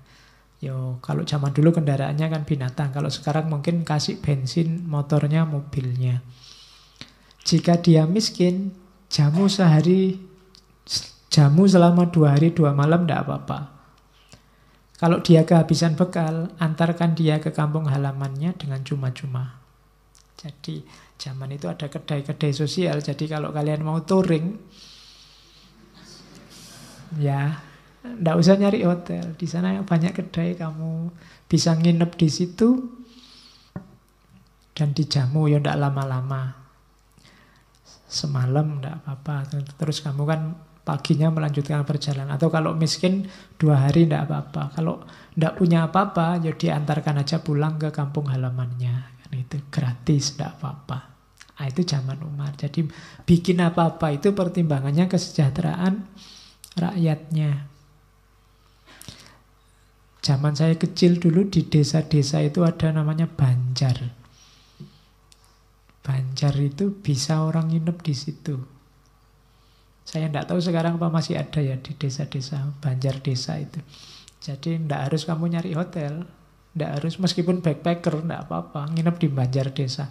Kalau zaman dulu kendaraannya kan binatang. Kalau sekarang mungkin kasih bensin motornya, mobilnya. Jika dia miskin, jamu selama 2 hari 2 malam tidak apa-apa. Kalau dia kehabisan bekal, antarkan dia ke kampung halamannya dengan cuma-cuma. Jadi zaman itu ada kedai-kedai sosial. Jadi kalau kalian mau touring, ya tidak usah nyari hotel. Di sana banyak kedai, kamu bisa nginep di situ dan dijamu ya tidak lama-lama. Semalam tidak apa-apa. Terus kamu kan paginya melanjutkan perjalanan. Atau kalau miskin 2 hari tidak apa-apa. Kalau tidak punya apa-apa, ya diantarkan aja pulang ke kampung halamannya. Kan itu gratis, tidak apa-apa. Nah, itu zaman Umar. Jadi bikin apa-apa itu pertimbangannya kesejahteraan rakyatnya. Zaman saya kecil dulu di desa-desa itu ada namanya banjar. Banjar itu bisa orang nginep di situ. Saya tidak tahu sekarang apa masih ada ya di desa-desa, banjar desa itu. Jadi tidak harus kamu nyari hotel, tidak harus meskipun backpacker, tidak apa-apa, nginep di banjar desa.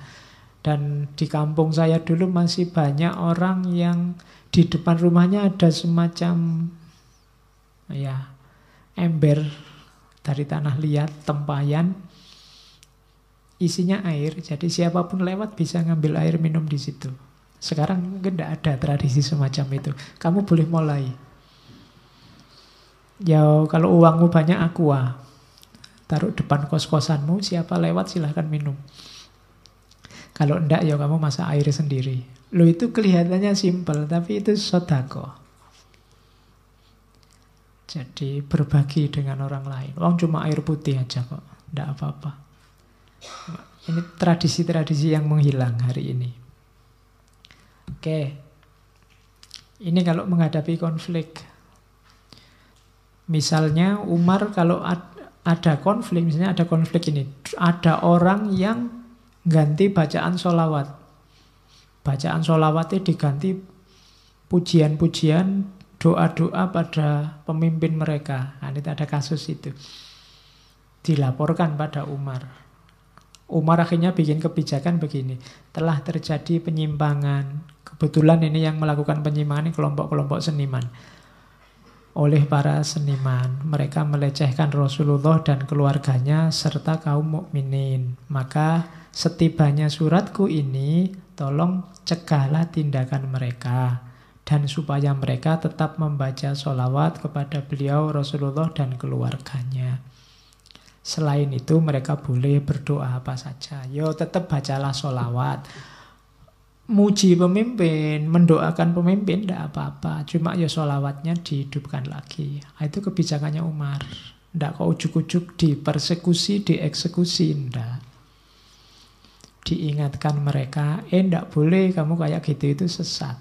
Dan di kampung saya dulu masih banyak orang yang di depan rumahnya ada semacam ember dari tanah liat, tempayan, isinya air. Jadi siapapun lewat bisa ngambil air minum di situ. Sekarang mungkin tidak ada tradisi semacam itu. Kamu boleh mulai. Ya kalau uangmu banyak, aqua. Taruh depan kos-kosanmu, siapa lewat silahkan minum. Kalau enggak ya kamu masak air sendiri. Loh itu kelihatannya simpel, tapi itu sedekah. Jadi berbagi dengan orang lain. Uang cuma air putih aja kok, tidak apa-apa. Ini tradisi-tradisi yang menghilang hari ini. Oke, ini kalau menghadapi konflik. Misalnya Umar kalau ada konflik, misalnya ada konflik ini, ada orang yang ganti bacaan sholawat. Bacaan sholawatnya diganti pujian-pujian, doa-doa pada pemimpin mereka. Nah, ini ada kasus itu. Dilaporkan pada Umar. Umar akhirnya bikin kebijakan begini. Telah terjadi penyimpangan. Kebetulan ini yang melakukan penyimpangan ini kelompok-kelompok seniman. Oleh para seniman. Mereka melecehkan Rasulullah dan keluarganya serta kaum mukminin. Maka setibanya suratku ini, tolong cegahlah tindakan mereka. Dan supaya mereka tetap membaca sholawat kepada beliau Rasulullah dan keluarganya. Selain itu mereka boleh berdoa apa saja. Yo tetap bacalah sholawat. Muji pemimpin, mendoakan pemimpin tidak apa-apa. Cuma ya sholawatnya dihidupkan lagi. Itu kebijakannya Umar. Tidak kok ujuk-ujuk dipersekusi, dieksekusi. Tidak. Diingatkan mereka, tidak boleh kamu kayak gitu, itu sesat.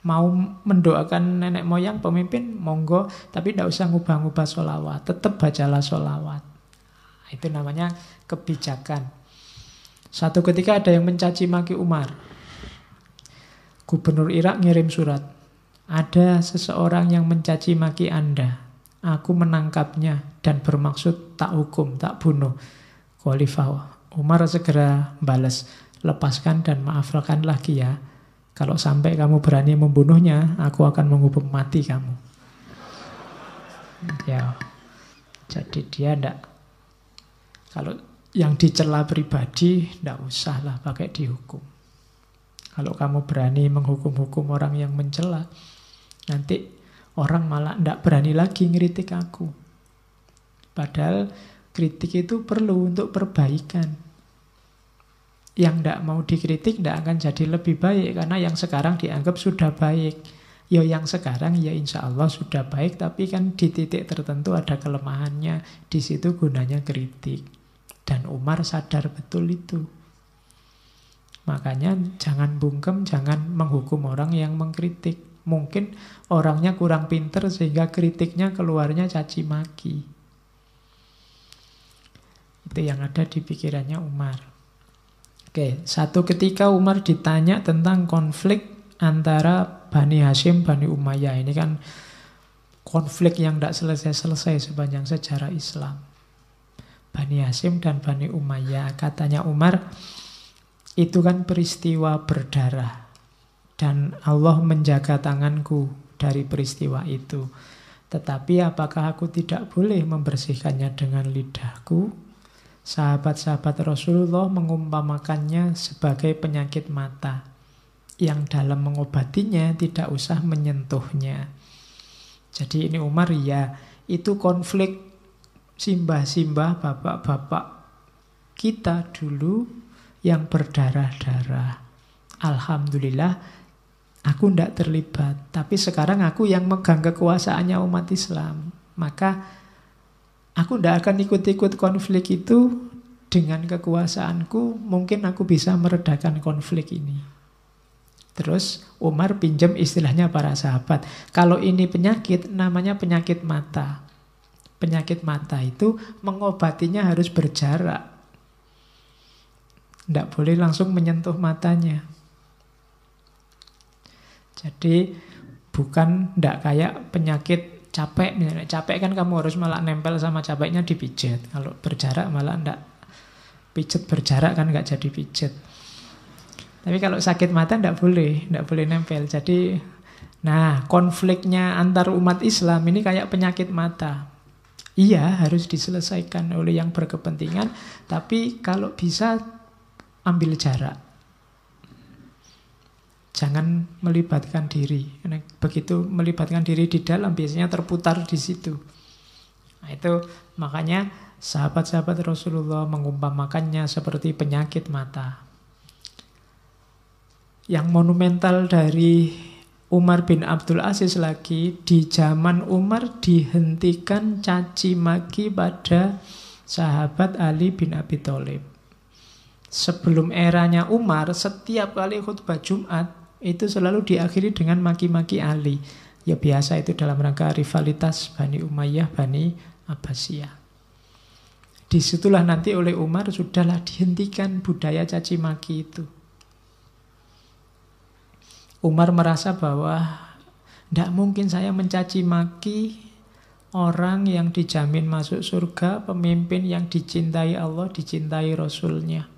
Mau mendoakan nenek moyang pemimpin, monggo. Tapi tidak usah ngubah-ngubah sholawat. Tetap bacalah sholawat. Itu namanya kebijakan. Suatu ketika ada yang mencaci maki Umar. Gubernur Irak ngirim surat. Ada seseorang yang mencaci maki Anda. Aku menangkapnya dan bermaksud tak hukum, tak bunuh. Khalifah Umar segera balas. Lepaskan dan maafkanlah lagi ya. Kalau sampai kamu berani membunuhnya, aku akan menghukum mati kamu. Ya. Jadi dia tidak. Kalau yang dicela pribadi, tidak usahlah pakai dihukum. Kalau kamu berani menghukum-hukum orang yang mencela, Nanti orang malah tidak berani lagi ngeritik aku. Padahal kritik itu perlu untuk perbaikan. Yang tidak mau dikritik tidak akan jadi lebih baik, karena yang sekarang dianggap sudah baik. Ya yang sekarang ya insya Allah sudah baik, tapi kan di titik tertentu ada kelemahannya. Di situ gunanya kritik. Dan Umar sadar betul itu. Makanya jangan bungkem, jangan menghukum orang yang mengkritik. Mungkin orangnya kurang pinter sehingga kritiknya keluarnya caci maki. Itu yang ada di pikirannya Umar. Oke, satu ketika Umar ditanya tentang konflik antara Bani Hashim, Bani Umayyah. Ini kan konflik yang tidak selesai-selesai sepanjang sejarah Islam. Bani Hashim dan Bani Umayyah. Katanya Umar, itu kan peristiwa berdarah. Dan Allah menjaga tanganku dari peristiwa itu. Tetapi apakah aku tidak boleh membersihkannya dengan lidahku? Sahabat-sahabat Rasulullah mengumpamakannya sebagai penyakit mata yang dalam mengobatinya tidak usah menyentuhnya. Jadi ini Umar, ya itu konflik simbah-simbah bapak-bapak kita dulu yang berdarah-darah. Alhamdulillah aku tidak terlibat. Tapi sekarang aku yang megang kekuasaannya umat Islam. Maka aku tidak akan ikut-ikut konflik itu. Dengan kekuasaanku mungkin aku bisa meredakan konflik ini. Terus Umar pinjam istilahnya para sahabat. Kalau ini penyakit, namanya penyakit mata. Penyakit mata itu mengobatinya harus berjarak. Tidak boleh langsung menyentuh matanya. Jadi bukan tidak kayak penyakit capek. Misalnya capek kan kamu harus malah nempel sama capeknya dipijat. Kalau berjarak malah tidak. Pijet berjarak kan nggak jadi pijet. Tapi kalau sakit mata tidak boleh nempel. Jadi, nah konfliknya antar umat Islam ini kayak penyakit mata. Iya harus diselesaikan oleh yang berkepentingan, tapi kalau bisa ambil jarak. Jangan melibatkan diri. Karena begitu melibatkan diri di dalam biasanya terputar di situ. Nah itu makanya sahabat-sahabat Rasulullah mengumpamakannya seperti penyakit mata. Yang monumental dari Umar bin Abdul Aziz lagi, di zaman Umar dihentikan caci maki pada sahabat Ali bin Abi Thalib. Sebelum eranya Umar, setiap kali khutbah Jumat itu selalu diakhiri dengan maki-maki Ali. Ya biasa itu dalam rangka rivalitas Bani Umayyah, Bani Abbasiyah. Disitulah nanti oleh Umar sudahlah dihentikan budaya caci maki itu. Umar merasa bahwa tidak mungkin saya mencaci maki orang yang dijamin masuk surga, pemimpin yang dicintai Allah, dicintai Rasulnya.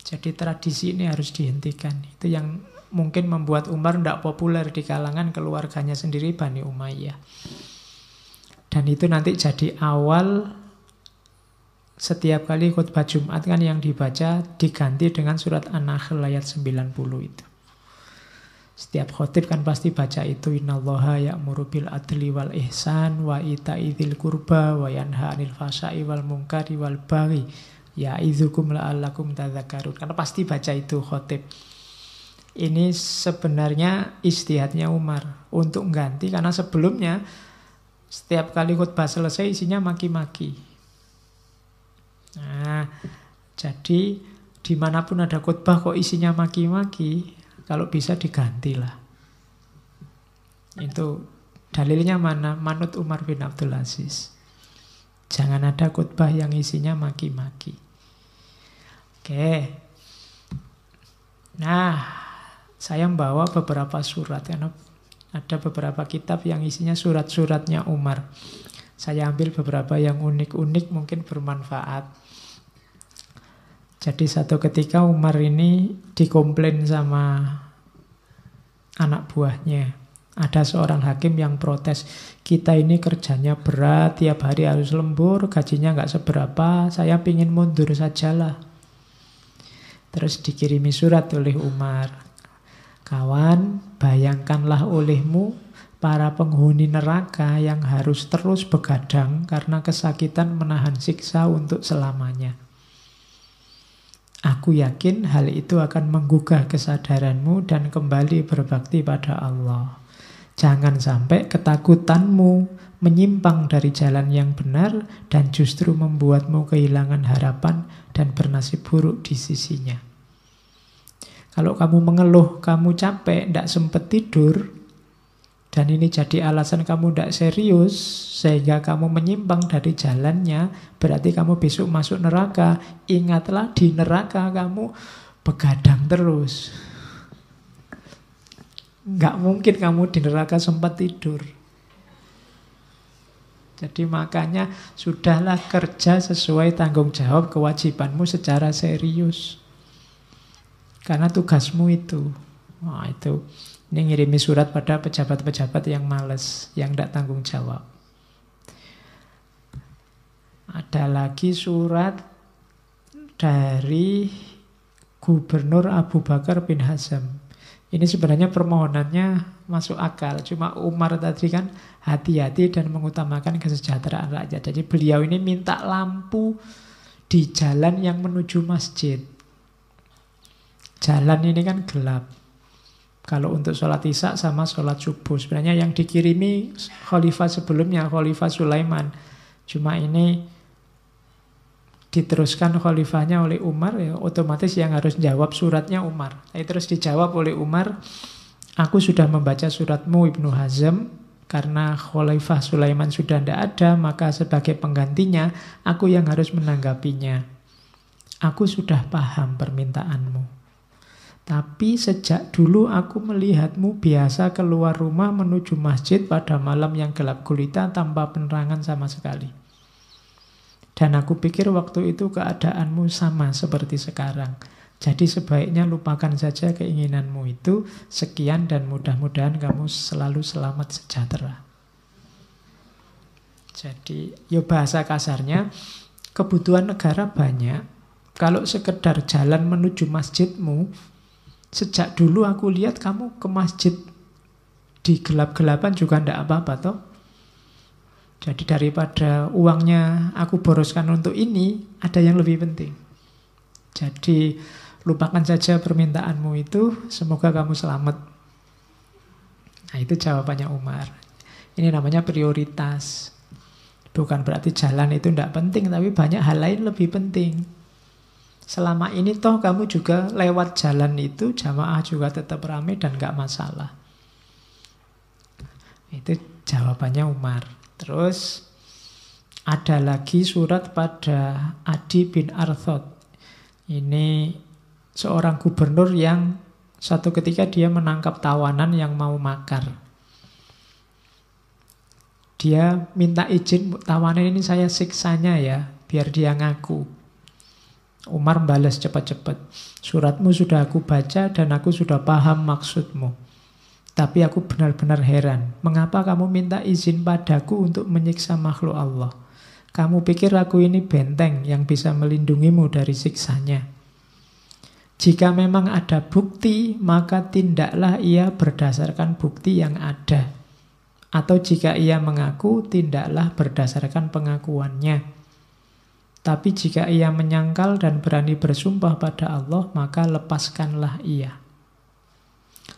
Jadi tradisi ini harus dihentikan. Itu yang mungkin membuat Umar tidak populer di kalangan keluarganya sendiri, Bani Umayyah. Dan itu nanti jadi awal setiap kali khutbah Jumat kan yang dibaca diganti dengan surat An-Nahl ayat 90 itu. Setiap khotib kan pasti baca itu, innallaha ya'muru bil adli wal ihsan wa ita'i dzil qurba wa yanha 'anil fahsya'i wal munkari wal baghi ya'idzukum la'allakum tadzakkarun. Karena pasti baca itu khotib. Ini sebenarnya ijtihadnya Umar untuk ganti, karena sebelumnya setiap kali khutbah selesai isinya maki-maki. Nah, jadi dimanapun ada khutbah kok isinya maki-maki, kalau bisa digantilah. Itu dalilnya mana? Manut Umar bin Abdul Aziz. Jangan ada khutbah yang isinya maki-maki. Oke. Nah, saya membawa beberapa surat karena ada beberapa kitab yang isinya surat-suratnya Umar. Saya ambil beberapa yang unik-unik, mungkin bermanfaat. Jadi satu ketika Umar ini dikomplain sama anak buahnya. Ada seorang hakim yang protes, kita ini kerjanya berat, tiap hari harus lembur, gajinya nggak seberapa, saya pingin mundur sajalah. Terus dikirimi surat oleh Umar. Kawan, bayangkanlah olehmu para penghuni neraka yang harus terus begadang karena kesakitan menahan siksa untuk selamanya. Aku yakin hal itu akan menggugah kesadaranmu dan kembali berbakti pada Allah. Jangan sampai ketakutanmu menyimpang dari jalan yang benar dan justru membuatmu kehilangan harapan dan bernasib buruk di sisinya. Kalau kamu mengeluh, kamu capek, tidak sempat tidur, dan ini jadi alasan kamu tidak serius, sehingga kamu menyimpang dari jalannya, berarti kamu besok masuk neraka. Ingatlah, di neraka kamu begadang terus. Nggak mungkin kamu di neraka sempat tidur. Jadi makanya sudahlah kerja sesuai tanggung jawab kewajibanmu secara serius. Karena tugasmu itu. Nah, itu. Ini ngirimi surat pada pejabat-pejabat yang males, yang tidak tanggung jawab. Ada lagi surat dari Gubernur Abu Bakar bin Hazm. Ini sebenarnya permohonannya masuk akal. Cuma Umar tadi kan hati-hati dan mengutamakan kesejahteraan rakyat. Jadi beliau ini minta lampu di jalan yang menuju masjid. Jalan ini kan gelap. Kalau untuk sholat isya sama sholat subuh. Sebenarnya yang dikirimi khalifah sebelumnya, Khalifah Sulaiman. Cuma ini diteruskan khalifahnya oleh Umar, ya otomatis yang harus jawab suratnya Umar. Terus dijawab oleh Umar, aku sudah membaca suratmu Ibnu Hazm, karena Khalifah Sulaiman sudah tidak ada, maka sebagai penggantinya, aku yang harus menanggapinya. Aku sudah paham permintaanmu. Tapi sejak dulu aku melihatmu biasa keluar rumah menuju masjid pada malam yang gelap gulita tanpa penerangan sama sekali. Dan aku pikir waktu itu keadaanmu sama seperti sekarang. Jadi sebaiknya lupakan saja keinginanmu itu. Sekian dan mudah-mudahan kamu selalu selamat sejahtera. Jadi bahasa kasarnya, kebutuhan negara banyak. Kalau sekedar jalan menuju masjidmu, sejak dulu aku lihat kamu ke masjid di gelap-gelapan juga tidak apa-apa toh. Jadi daripada uangnya aku boroskan untuk ini, ada yang lebih penting. Jadi lupakan saja permintaanmu itu, semoga kamu selamat. Nah itu jawabannya Umar. Ini namanya prioritas. Bukan berarti jalan itu tidak penting, tapi banyak hal lain lebih penting. Selama ini toh kamu juga lewat jalan itu, jamaah juga tetap ramai dan gak masalah. Itu jawabannya Umar. Terus ada lagi surat pada Adi bin Arthod. Ini seorang gubernur yang satu ketika dia menangkap tawanan yang mau makar. Dia minta izin, tawanan ini saya siksanya ya, biar dia ngaku. Umar balas cepat-cepat, suratmu sudah aku baca dan aku sudah paham maksudmu. Tapi aku benar-benar heran, mengapa kamu minta izin padaku untuk menyiksa makhluk Allah? Kamu pikir aku ini benteng yang bisa melindungimu dari siksanya? Jika memang ada bukti, maka tindaklah ia berdasarkan bukti yang ada. Atau jika ia mengaku, tindaklah berdasarkan pengakuannya. Tapi jika ia menyangkal dan berani bersumpah pada Allah, maka lepaskanlah ia.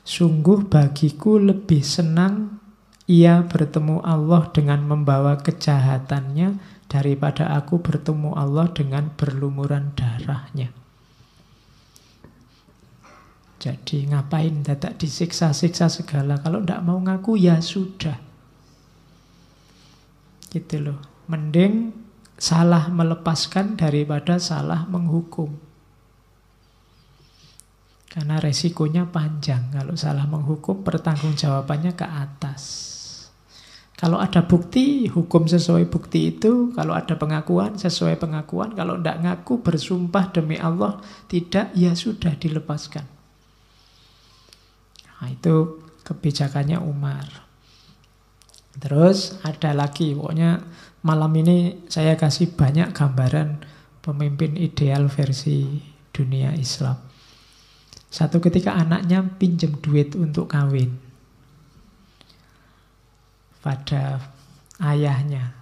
Sungguh bagiku lebih senang ia bertemu Allah dengan membawa kejahatannya daripada aku bertemu Allah dengan berlumuran darahnya. Jadi ngapain dadak disiksa-siksa segala? Kalau tidak mau ngaku ya sudah. Gitu loh. Mending salah melepaskan daripada salah menghukum. Karena resikonya panjang. Kalau salah menghukum, pertanggungjawabannya ke atas. Kalau ada bukti, hukum sesuai bukti itu. Kalau ada pengakuan, sesuai pengakuan. Kalau tidak ngaku, bersumpah demi Allah, tidak, ya sudah dilepaskan. Nah, itu kebijakannya Umar. Terus ada lagi, pokoknya malam ini saya kasih banyak gambaran pemimpin ideal versi dunia Islam. Satu ketika anaknya pinjam duit untuk kawin pada ayahnya,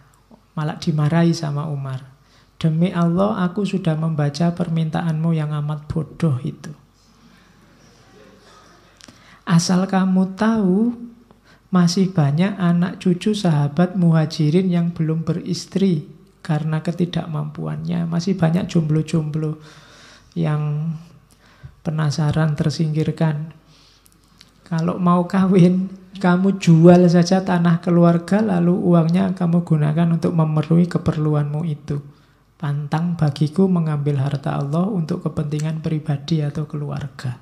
malah dimarahi sama Umar. Demi Allah, aku sudah membaca permintaanmu yang amat bodoh itu. Asal kamu tahu, masih banyak anak cucu sahabat muhajirin yang belum beristri karena ketidakmampuannya. Masih banyak jomblo-jomblo yang penasaran, tersingkirkan. Kalau mau kawin, kamu jual saja tanah keluarga, lalu uangnya kamu gunakan untuk memenuhi keperluanmu itu. Pantang bagiku mengambil harta Allah untuk kepentingan pribadi atau keluarga.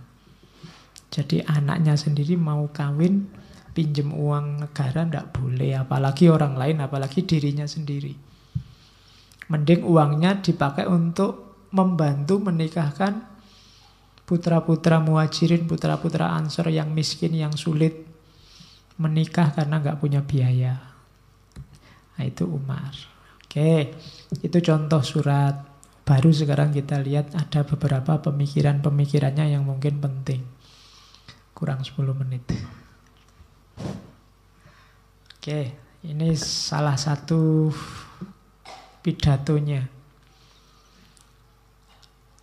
Jadi anaknya sendiri mau kawin, pinjem uang negara ndak boleh, apalagi orang lain, apalagi dirinya sendiri. Mending uangnya dipakai untuk membantu menikahkan putra-putra muhajirin, putra-putra ansor yang miskin, yang sulit menikah karena nggak punya biaya. Nah, itu Umar. Oke, itu contoh surat. Baru sekarang kita lihat ada beberapa pemikiran-pemikirannya yang mungkin penting. Kurang 10 menit. Oke, ini salah satu pidatonya.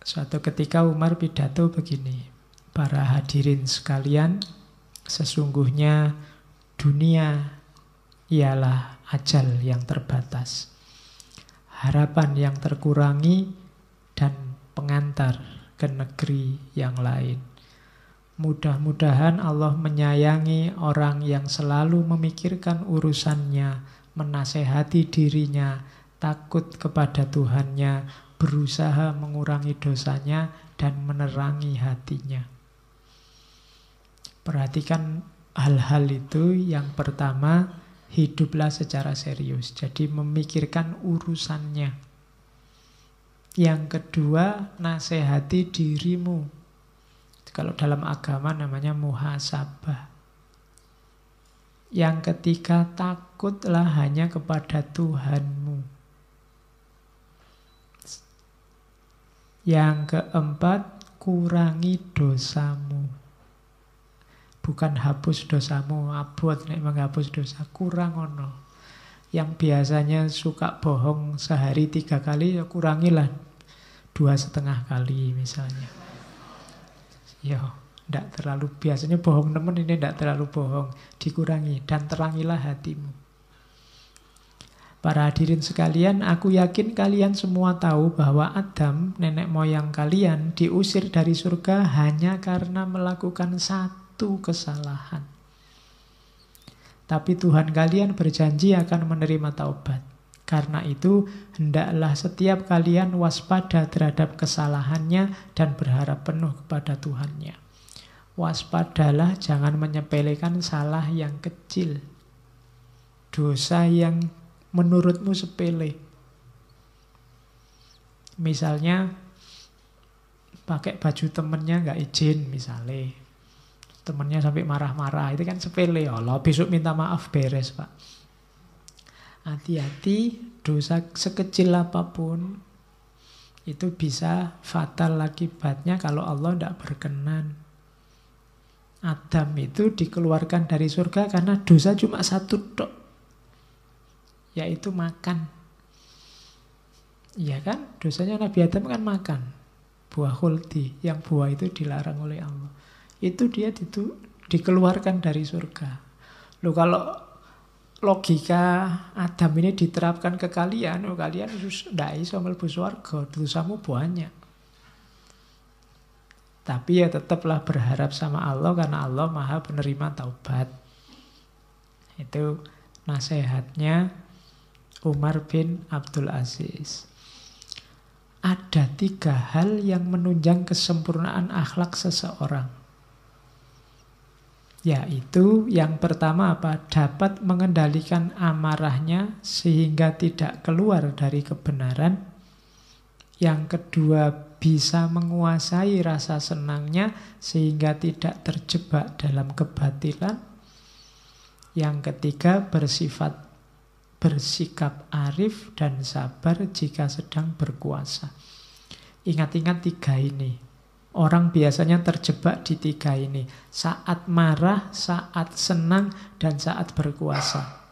Suatu ketika Umar pidato begini, para hadirin sekalian, sesungguhnya dunia ialah ajal yang terbatas, harapan yang terkurangi, dan pengantar ke negeri yang lain. Mudah-mudahan Allah menyayangi orang yang selalu memikirkan urusannya, menasehati dirinya, takut kepada Tuhannya, berusaha mengurangi dosanya, dan menerangi hatinya. Perhatikan hal-hal itu. Yang pertama, hiduplah secara serius. Jadi memikirkan urusannya. Yang kedua, nasihati dirimu. Kalau dalam agama namanya muhasabah. Yang ketiga, takutlah hanya kepada Tuhanmu. Yang keempat, kurangi dosamu. Bukan hapus dosamu, abot nek menghapus dosa, kurang ono. Yang biasanya suka bohong sehari 3 kali, ya kurangilah 2,5 kali misalnya. Ya, tidak terlalu, biasanya bohong temen, ini tidak terlalu bohong, dikurangi, dan terangilah hatimu. Para hadirin sekalian, aku yakin kalian semua tahu bahwa Adam, nenek moyang kalian, diusir dari surga hanya karena melakukan satu kesalahan. Tapi Tuhan kalian berjanji akan menerima taubat. Karena itu, hendaklah setiap kalian waspada terhadap kesalahannya dan berharap penuh kepada Tuhannya. Waspadalah, jangan menyepelekan salah yang kecil, dosa yang menurutmu sepele. Misalnya, pakai baju temennya nggak izin misalnya. Temennya sampai marah-marah, itu kan sepele. Allah, besok minta maaf, beres Pak. Hati-hati, dosa sekecil apapun itu bisa fatal akibatnya kalau Allah tidak berkenan. Adam itu dikeluarkan dari surga karena dosa cuma satu tok, yaitu makan. Iya kan? Dosanya Nabi Adam kan makan buah khuldi, yang buah itu dilarang oleh Allah. Itu dia dikeluarkan dari surga. Loh, kalau logika Adam ini diterapkan ke kalian, kalian tidak bisa mlebu swarga, dosamu banyak. Tapi ya tetaplah berharap sama Allah, karena Allah Maha penerima taubat. Itu nasihatnya Umar bin Abdul Aziz. Ada 3 hal yang menunjang kesempurnaan akhlak seseorang. Yaitu yang pertama apa? Dapat mengendalikan amarahnya sehingga tidak keluar dari kebenaran. Yang kedua, bisa menguasai rasa senangnya sehingga tidak terjebak dalam kebatilan. Yang ketiga, bersikap arif dan sabar jika sedang berkuasa. Ingat-ingat 3 ini. Orang biasanya terjebak di 3 ini. Saat marah, saat senang, dan saat berkuasa.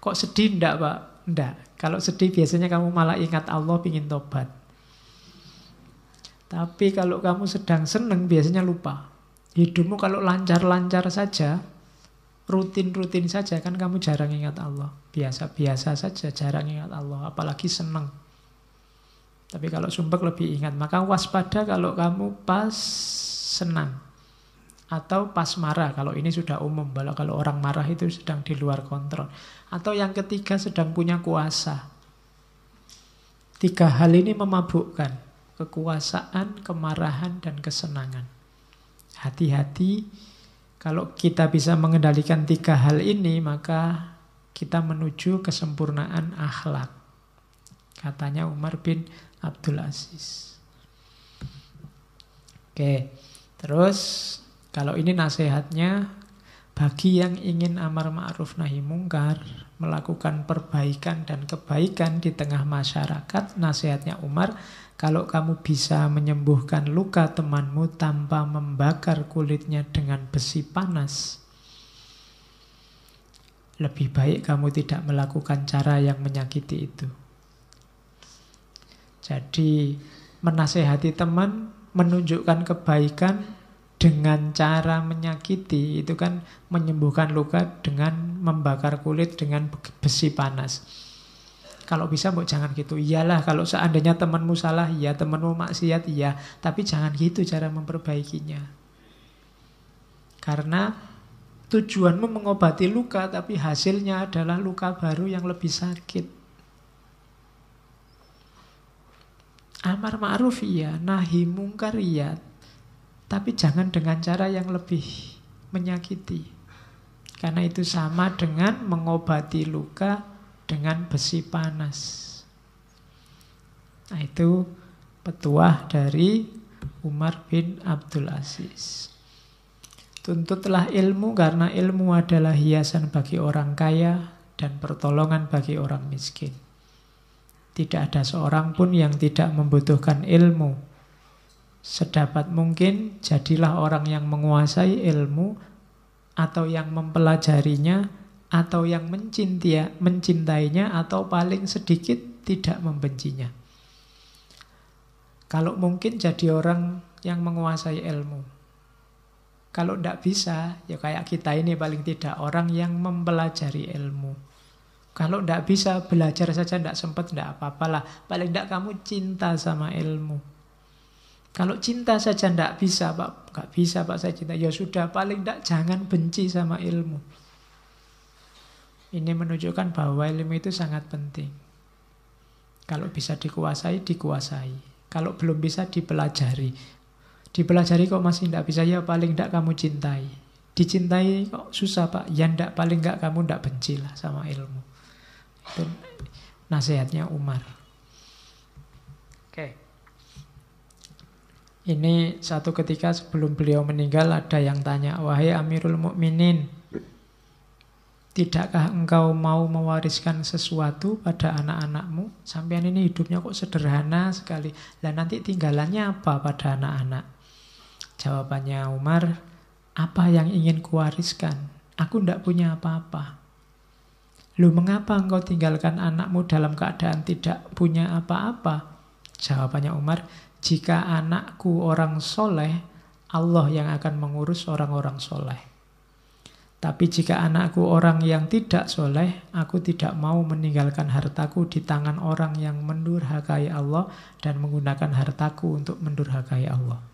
Kok sedih enggak, Pak? Enggak. Kalau sedih biasanya kamu malah ingat Allah, ingin tobat. Tapi kalau kamu sedang senang biasanya lupa. Hidupmu kalau lancar-lancar saja, rutin-rutin saja, kan kamu jarang ingat Allah. Biasa-biasa saja, jarang ingat Allah. Apalagi senang. Tapi kalau sumpek lebih ingat. Maka waspada kalau kamu pas senang. Atau pas marah. Kalau ini sudah umum. Kalau orang marah itu sedang di luar kontrol. Atau yang ketiga sedang punya kuasa. 3 hal ini memabukkan. Kekuasaan, kemarahan, dan kesenangan. Hati-hati. Kalau kita bisa mengendalikan 3 hal ini, maka kita menuju kesempurnaan akhlak. Katanya Umar bin Abdul Aziz. Oke, terus kalau ini nasihatnya bagi yang ingin amar ma'ruf nahi mungkar, melakukan perbaikan dan kebaikan di tengah masyarakat, nasihatnya Umar, kalau kamu bisa menyembuhkan luka temanmu tanpa membakar kulitnya dengan besi panas, lebih baik kamu tidak melakukan cara yang menyakiti itu. Jadi menasehati teman, menunjukkan kebaikan dengan cara menyakiti, itu kan menyembuhkan luka dengan membakar kulit dengan besi panas. Kalau bisa jangan gitu. Iyalah kalau seandainya temanmu salah, iya, temanmu maksiat, iya, tapi jangan gitu cara memperbaikinya. Karena tujuanmu mengobati luka, tapi hasilnya adalah luka baru yang lebih sakit. Amar ma'ruf iya, nahi mungkar iya, tapi jangan dengan cara yang lebih menyakiti. Karena itu sama dengan mengobati luka dengan besi panas. Nah, itu petuah dari Umar bin Abdul Aziz. Tuntutlah ilmu karena ilmu adalah hiasan bagi orang kaya dan pertolongan bagi orang miskin. Tidak ada seorang pun yang tidak membutuhkan ilmu. Sedapat mungkin jadilah orang yang menguasai ilmu atau yang mempelajarinya atau yang mencintainya atau paling sedikit tidak membencinya. Kalau mungkin jadi orang yang menguasai ilmu. Kalau tidak bisa, ya kayak kita ini paling tidak orang yang mempelajari ilmu. Kalau tidak bisa, belajar saja tidak sempat, tidak apa-apalah. Paling tidak kamu cinta sama ilmu. Kalau cinta saja tidak bisa, Pak, nggak bisa Pak saya cinta. Ya sudah, paling tidak jangan benci sama ilmu. Ini menunjukkan bahwa ilmu itu sangat penting. Kalau bisa dikuasai, dikuasai. Kalau belum bisa, dipelajari. Dipelajari kok masih tidak bisa, ya paling tidak kamu cintai. Dicintai kok susah Pak, ya tidak, paling tidak kamu tidak bencilah sama ilmu. Itu nasihatnya Umar. Oke. Ini satu ketika sebelum beliau meninggal ada yang tanya, wahai Amirul Mukminin, tidakkah engkau mau mewariskan sesuatu pada anak-anakmu? Sampean ini hidupnya kok sederhana sekali. Lah nanti tinggalannya apa pada anak-anak? Jawabannya Umar, apa yang ingin kuwariskan? Aku tidak punya apa-apa. Loh, mengapa engkau tinggalkan anakmu dalam keadaan tidak punya apa-apa? Jawabannya Umar, jika anakku orang soleh, Allah yang akan mengurus orang-orang soleh. Tapi jika anakku orang yang tidak soleh, aku tidak mau meninggalkan hartaku di tangan orang yang mendurhakai Allah dan menggunakan hartaku untuk mendurhakai Allah.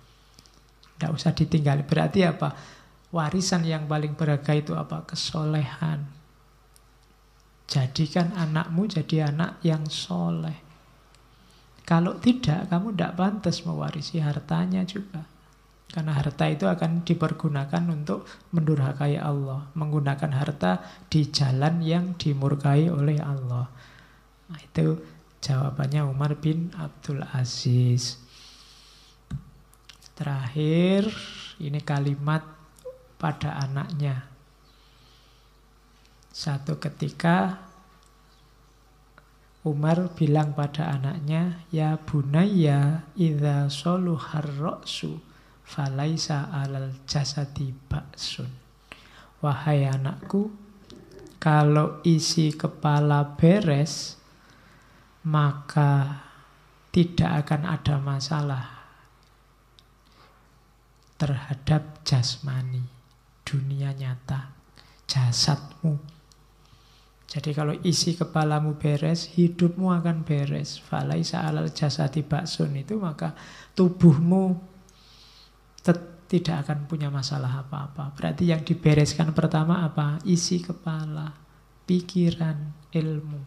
Tidak usah ditinggal. Berarti apa? Warisan yang paling berharga itu apa? Kesolehan. Jadikan anakmu jadi anak yang soleh. Kalau tidak, kamu tidak pantas mewarisi hartanya juga. Karena harta itu akan dipergunakan untuk mendurhakai Allah. Menggunakan harta di jalan yang dimurkai oleh Allah. Nah, itu jawabannya Umar bin Abdul Aziz. Terakhir, ini kalimat pada anaknya. Satu ketika Umar bilang pada anaknya, ya bunayya idza soluhar ra'su falaisa alal jasadi ba'sun. Wahai anakku, kalau isi kepala beres, maka tidak akan ada masalah terhadap jasmani, dunia nyata, jasadmu. Jadi kalau isi kepalamu beres, hidupmu akan beres. Falaisa alal jasadi ba'sun itu, maka tubuhmu tidak akan punya masalah apa-apa. Berarti yang dibereskan pertama apa? Isi kepala, pikiran, ilmu.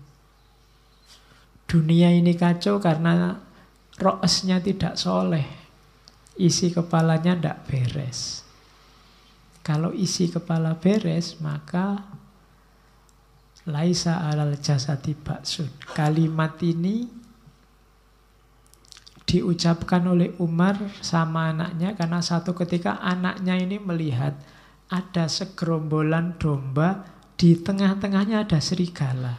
Dunia ini kacau karena ro'esnya tidak soleh. Isi kepalanya tidak beres. Kalau isi kepala beres, maka laisa alal jasadi ba'sun. Kalimat ini diucapkan oleh Umar sama anaknya karena satu ketika anaknya ini melihat ada segerombolan domba, di tengah-tengahnya ada serigala.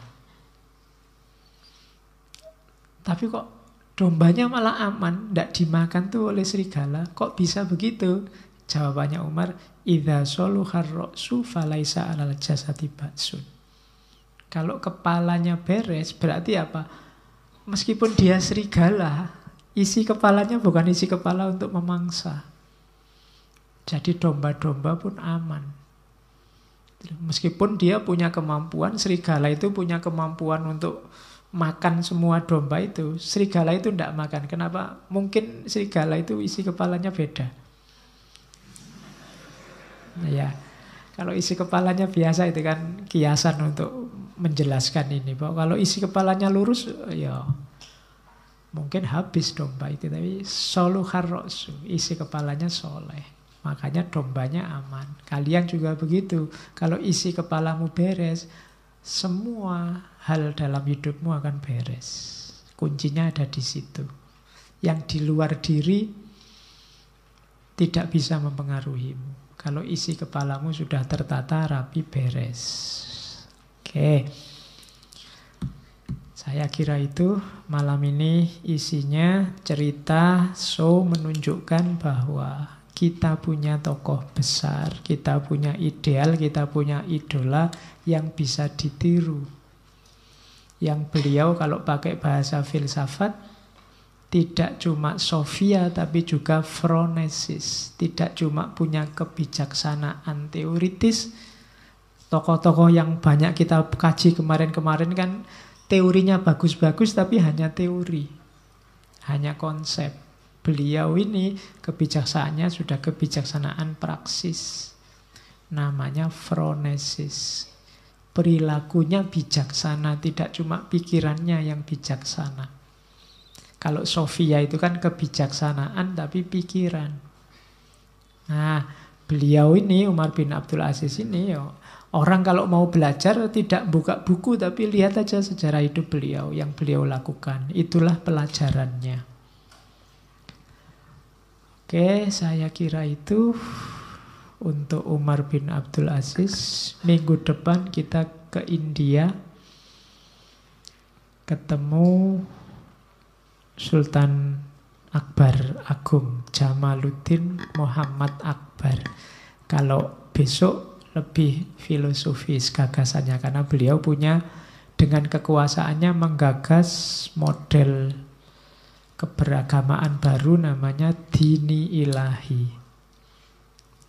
Tapi kok dombanya malah aman, tidak dimakan tuh oleh serigala. Kok bisa begitu? Jawabannya Umar, idza soluhar ra'su falaisa alal jasadi ba'sun. Kalau kepalanya beres, berarti apa? Meskipun dia serigala, isi kepalanya bukan isi kepala untuk memangsa. Jadi domba-domba pun aman. Meskipun dia punya kemampuan, serigala itu punya kemampuan untuk makan semua domba itu. Serigala itu tidak makan. Kenapa? Mungkin serigala itu isi kepalanya beda. Ya, kalau isi kepalanya biasa itu kan kiasan untuk menjelaskan ini. Bahwa kalau isi kepalanya lurus, ya mungkin habis domba itu. Tapi soluhar ra'su, isi kepalanya soleh. Makanya dombanya aman. Kalian juga begitu. Kalau isi kepalamu beres, semua hal dalam hidupmu akan beres. Kuncinya ada di situ. Yang di luar diri tidak bisa mempengaruhimu. Kalau isi kepalamu sudah tertata, rapi, beres. Oke. Saya kira itu malam ini isinya cerita menunjukkan bahwa kita punya tokoh besar, kita punya ideal, kita punya idola yang bisa ditiru. Yang beliau kalau pakai bahasa filsafat tidak cuma sofia tapi juga phronesis. Tidak cuma punya kebijaksanaan teoritis. Tokoh-tokoh yang banyak kita kaji kemarin-kemarin kan teorinya bagus-bagus tapi hanya teori. Hanya konsep. Beliau ini kebijaksanaannya sudah kebijaksanaan praksis. Namanya phronesis. Perilakunya bijaksana, tidak cuma pikirannya yang bijaksana. Kalau sofia itu kan kebijaksanaan tapi pikiran. Nah, beliau ini Umar bin Abdul Aziz ini orang kalau mau belajar tidak buka buku tapi lihat aja sejarah hidup beliau yang beliau lakukan. Itulah pelajarannya. Oke, saya kira itu untuk Umar bin Abdul Aziz. Minggu depan kita ke India. Ketemu Sultan Akbar Agung, Jamaluddin Muhammad Akbar. Kalau besok lebih filosofis gagasannya karena beliau punya dengan kekuasaannya menggagas model keberagamaan baru namanya dini ilahi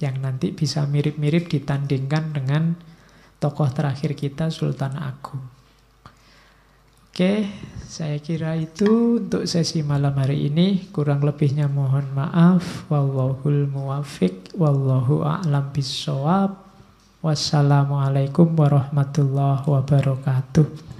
yang nanti bisa mirip-mirip ditandingkan dengan tokoh terakhir kita Sultan Agung. Oke, saya kira itu untuk sesi malam hari ini. Kurang lebihnya mohon maaf. Wallahul muwaffiq, wallahu a'lam bissawab. Wassalamualaikum warahmatullahi wabarakatuh.